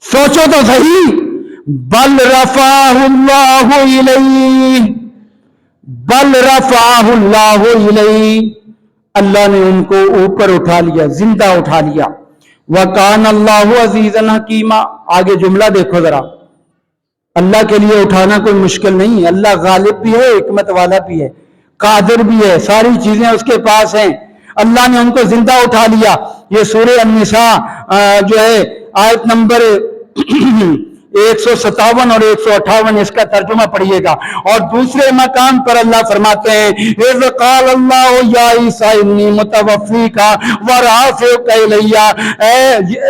Speaker 1: سوچو تو صحیح۔ بل رفعہ اللہ الیہ، بل رفعہ اللہ الیہ، اللہ نے ان کو اوپر اٹھا لیا، زندہ اٹھا لیا۔ وَكَانَ اللَّهُ عَزِيزًا حَكِيمًا، آگے جملہ دیکھو ذرا، اللہ کے لیے اٹھانا کوئی مشکل نہیں، اللہ غالب بھی ہے، حکمت والا بھی ہے، قادر بھی ہے، ساری چیزیں اس کے پاس ہیں۔ اللہ نے ان کو زندہ اٹھا لیا۔ یہ سورہ النساء جو ہے آیت نمبر 157 اور 158 اس کا ترجمہ پڑھیے گا۔ اور دوسرے مقام پر اللہ فرماتے ہیں اِذْ قَالَ اللَّهُ يَا عِيسَىٰ إِنِّي مُتَوَفِّيكَ وَرَافِعُكَ إِلَيَّ، اے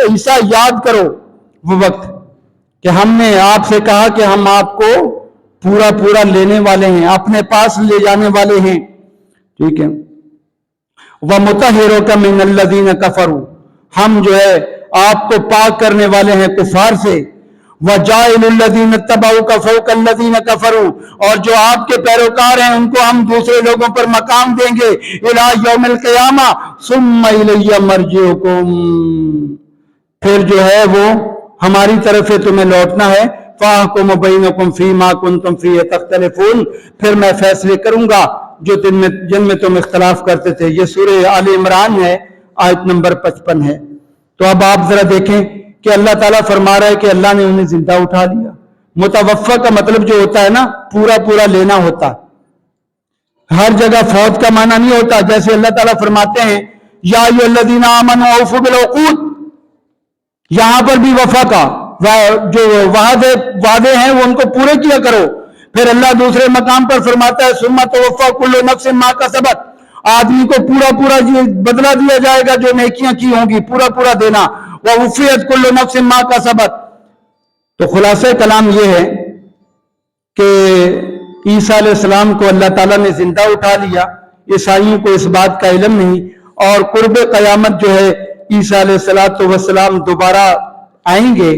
Speaker 1: عیسیٰ یاد کرو وہ وقت کہ ہم نے آپ سے کہا کہ ہم آپ کو پورا پورا لینے والے ہیں، اپنے پاس لے جانے والے ہیں، ٹھیک ہے۔ وَمُطَهِّرُكَ مِنَ الَّذِينَ كَفَرُوا، ہم جو ہے آپ کو پاک کرنے والے ہیں کفار سے۔ وَجَاعِلُ الَّذِينَ اتَّبَعُوكَ فَوْقَ الَّذِينَ كَفَرُوا، اور جو آپ کے پیروکار ہیں ان کو ہم دوسرے لوگوں پر مقام دیں گے۔ إِلَىٰ يَوْمِ الْقِيَامَةِ ثُمَّ إِلَيَّ مَرْجِعُكُمْ، پھر جو ہے وہ ہماری طرف سے تمہیں لوٹنا ہے۔ فَأَحْكُمُ بَيْنَكُمْ فِي مَا كُنتُمْ فِيهِ تَخْتَلِفُونَ، پھر میں فیصلے کروں گا جو جن میں تم اختلاف کرتے تھے۔ یہ سورہ آل عمران ہے، آیت نمبر 55 ہے۔ تو اب آپ ذرا دیکھیں کہ اللہ تعالیٰ فرما رہا ہے کہ اللہ نے انہیں زندہ اٹھا لیا۔ متوفی کا مطلب جو ہوتا ہے نا، پورا پورا لینا ہوتا، ہر جگہ فوت کا معنی نہیں ہوتا۔ جیسے اللہ تعالیٰ فرماتے ہیں یا ایھا الذین آمنوا اوفوا بالعقود، یہاں پر بھی وفا کا جو وعدے ہیں وہ ان کو پورے کیا کرو۔ پھر اللہ دوسرے مقام پر فرماتا ہے ثم توفی کل نفس ما کسبت، آدمی کو پورا پورا بدلہ دیا جائے گا جو نیکیاں کی ہوں گی، پورا پورا دینا۔ ووفیت کل نفس ما کسبت۔ تو خلاصہ کلام یہ ہے کہ عیسیٰ علیہ السلام کو اللہ تعالیٰ نے زندہ اٹھا لیا، عیسائیوں کو اس بات کا علم نہیں، اور قرب قیامت جو ہے عیسیٰ علیہ السلام دوبارہ آئیں گے،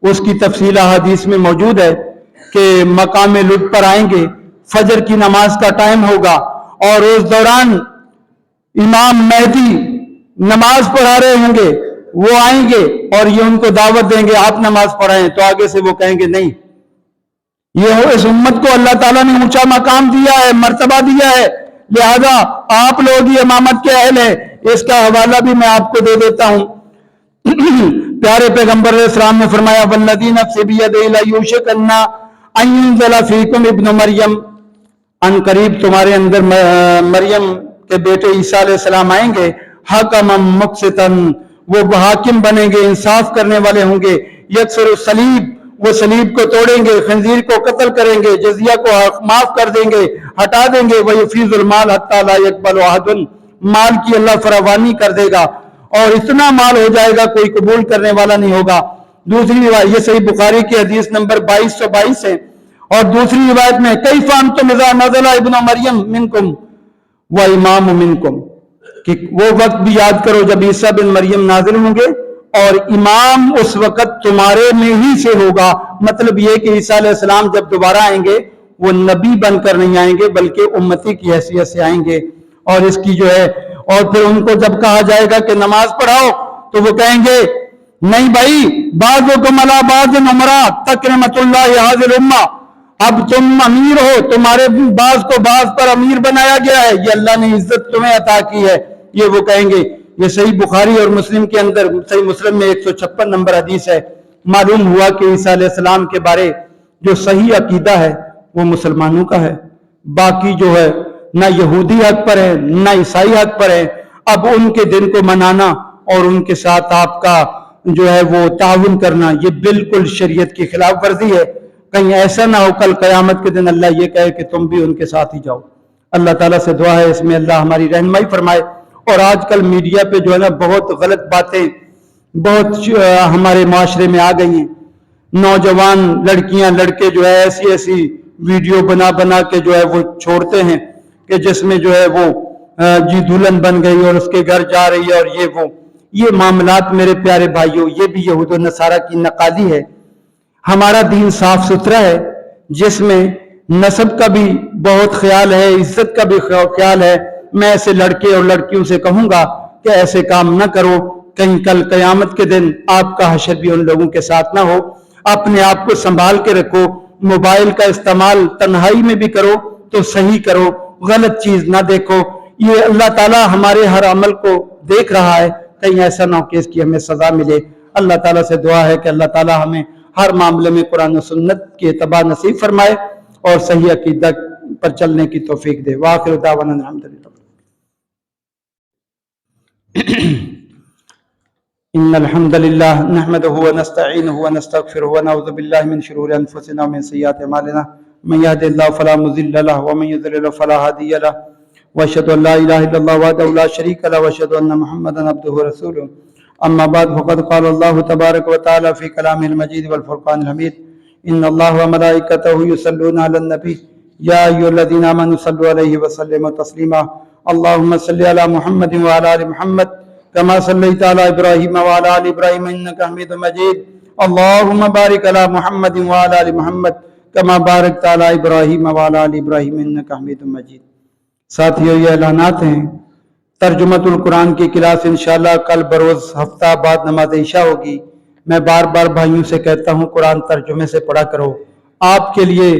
Speaker 1: اس کی تفصیل حدیث میں موجود ہے کہ مقام لد پر آئیں گے، فجر کی نماز کا ٹائم ہوگا، اور اس دوران امام مہدی نماز پڑھا رہے ہوں گے، وہ آئیں گے اور یہ ان کو دعوت دیں گے آپ نماز پڑھائیں، تو آگے سے وہ کہیں گے نہیں، یہ اس امت کو اللہ تعالیٰ نے اونچا مقام دیا ہے، مرتبہ دیا ہے، لہذا آپ لوگ یہ امامت کے اہل ہیں۔ اس کا حوالہ بھی میں آپ کو دے دیتا ہوں۔ پیارے پیغمبر علیہ السلام نے فرمایا والذی نفسی بیدہ لیوشکن ان ینزل فیکم ابن مریم، ان قریب تمہارے اندر مریم کے بیٹے عیسیٰ علیہ السلام آئیں گے، حکما مقسطا، وہ حاکم بنیں گے، انصاف کرنے والے ہوں گے، یکسر الصلیب، وہ صلیب کو توڑیں گے، خنزیر کو قتل کریں گے، جزیہ کو معاف کر دیں گے، ہٹا دیں گے، وَيُفِيضُ الْمَالَ حَتَّى لَا يَقْبَلُ أَحَدٌ، مال کی اللہ فراوانی کر دے گا، اور اتنا مال ہو جائے گا کوئی قبول کرنے والا نہیں ہوگا۔ دوسری روایت یہ صحیح بخاری کی حدیث نمبر 2222 ہے، اور دوسری روایت میں کیف انتم اذا نزل ابن مریم منکم وامام منکم، کہ وہ وقت بھی یاد کرو جب عیسیٰ بن مریم نازل ہوں گے اور امام اس وقت تمہارے میں ہی سے ہوگا۔ مطلب یہ کہ عیسیٰ علیہ السلام جب دوبارہ آئیں گے وہ نبی بن کر نہیں آئیں گے بلکہ امتی کی حیثیت سے آئیں گے، اور اس کی جو ہے، اور پھر ان کو جب کہا جائے گا کہ نماز پڑھاؤ تو وہ کہیں گے نہیں بھائی، بعضکم علی بعض امراء تکرمۃ اللہ حاضر امہ، اب تم امیر ہو، تمہارے بعض کو بعض پر امیر بنایا گیا ہے، یہ اللہ نے عزت تمہیں عطا کی ہے، یہ وہ کہیں گے۔ یہ صحیح بخاری اور مسلم کے اندر، صحیح مسلم میں 156 نمبر حدیث ہے۔ معلوم ہوا کہ عیسیٰ علیہ السلام کے بارے جو صحیح عقیدہ ہے وہ مسلمانوں کا ہے، باقی جو ہے نہ یہودی حق پر ہے نہ عیسائی حق پر ہے۔ اب ان کے دن کو منانا اور ان کے ساتھ آپ کا جو ہے وہ تعاون کرنا، یہ بالکل شریعت کی خلاف ورزی ہے۔ کہیں ایسا نہ ہو کل قیامت کے دن اللہ یہ کہے کہ تم بھی ان کے ساتھ ہی جاؤ۔ اللہ تعالیٰ سے دعا ہے اس میں اللہ ہماری رہنمائی فرمائے۔ اور آج کل میڈیا پہ جو ہے نا بہت غلط باتیں بہت ہمارے معاشرے میں آ گئی ہیں۔ نوجوان لڑکیاں لڑکے جو ہے ایسی ایسی ویڈیو بنا بنا کے جو ہے وہ چھوڑتے ہیں کہ جس میں جو ہے وہ جی دلہن بن گئی اور اس کے گھر جا رہی ہے، اور یہ معاملات میرے پیارے بھائیوں یہ بھی یہود و نصارہ کی نقالی ہے۔ ہمارا دین صاف ستھرا ہے جس میں نسب کا بھی بہت خیال ہے، عزت کا بھی خیال ہے۔ میں ایسے لڑکے اور لڑکیوں سے کہوں گا کہ ایسے کام نہ کرو، کہیں کل قیامت کے دن آپ کا حشر بھی ان لوگوں کے ساتھ نہ ہو۔ اپنے آپ کو سنبھال کے رکھو، موبائل کا استعمال تنہائی میں بھی کرو تو صحیح کرو، غلط چیز نہ دیکھو۔ یہ اللہ تعالیٰ ہمارے ہر عمل کو دیکھ رہا ہے، کہیں ایسا نہ ہو کہ اس کی ہمیں سزا ملے۔ اللہ تعالیٰ سے دعا ہے کہ اللہ تعالیٰ ہمیں ہر معاملے میں قرآن و سنت کی اتباع نصیب فرمائے اور صحیح عقیدہ پر چلنے کی توفیق دے۔ وآخر دعوانا الحمدللہ۔ ان الحمد للہ نحمده ونستعینه ونستغفره ونعوذ باللہ من شرور انفسنا ومن سیئات اعمالنا، من يهد الله فلا مضل له ومن يضلل فلا هادي له، واشهد ان لا اله الا الله وحده لا شريك له واشهد ان محمدا عبده ورسوله، اما بعد فقد قال الله تبارك وتعالى في كلامه المجيد والفرقان الحميد، ان الله وملائكته يصلون على النبي يا ايها الذين امنوا صلوا عليه وسلموا تسليما، اللهم صل على محمد وعلى ال محمد كما صليت على ابراهيم وعلى ال ابراهيم انك حميد مجيد، اللهم بارك على محمد وعلى ال محمد كما باركت على ابراهيم وعلى ال ابراهيم انك حميد مجيد۔ ساتھیو یہ اعلانات ہیں، ترجمۃ القرآن کی کلاس انشاءاللہ کل بروز ہفتہ بعد نماز عشاء ہوگی۔ میں بار بار بھائیوں سے کہتا ہوں قرآن ترجمے سے پڑھا کرو، آپ کے لیے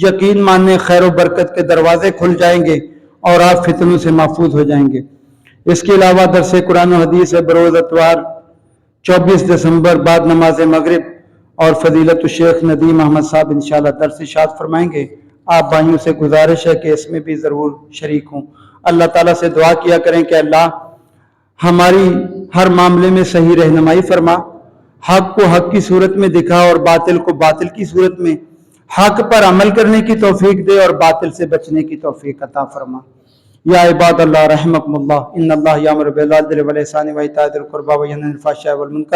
Speaker 1: یقین ماننے خیر و برکت کے دروازے کھل جائیں گے اور آپ فتنوں سے محفوظ ہو جائیں گے۔ اس کے علاوہ درس قرآن و حدیث ہے بروز اتوار 24 دسمبر بعد نماز مغرب، اور فضیلت الشیخ ندیم احمد صاحب انشاءاللہ درس ارشاد فرمائیں گے۔ آپ بھائیوں سے گزارش ہے کہ اس میں بھی ضرور شریک ہوں۔ اللہ تعالیٰ سے دعا کیا کریں کہ اللہ ہماری ہر معاملے میں صحیح رہنمائی فرما، حق کو حق کی صورت میں دکھا اور باطل کو باطل کی صورت میں، حق پر عمل کرنے کی توفیق دے اور باطل سے بچنے کی توفیق عطا فرما۔ یا عباد اللہ رحمکم اللہ، ان اللہ یامر بالعدل والاحسان وایتاء ذی القربی وینہی عن الفحشاء والمنکر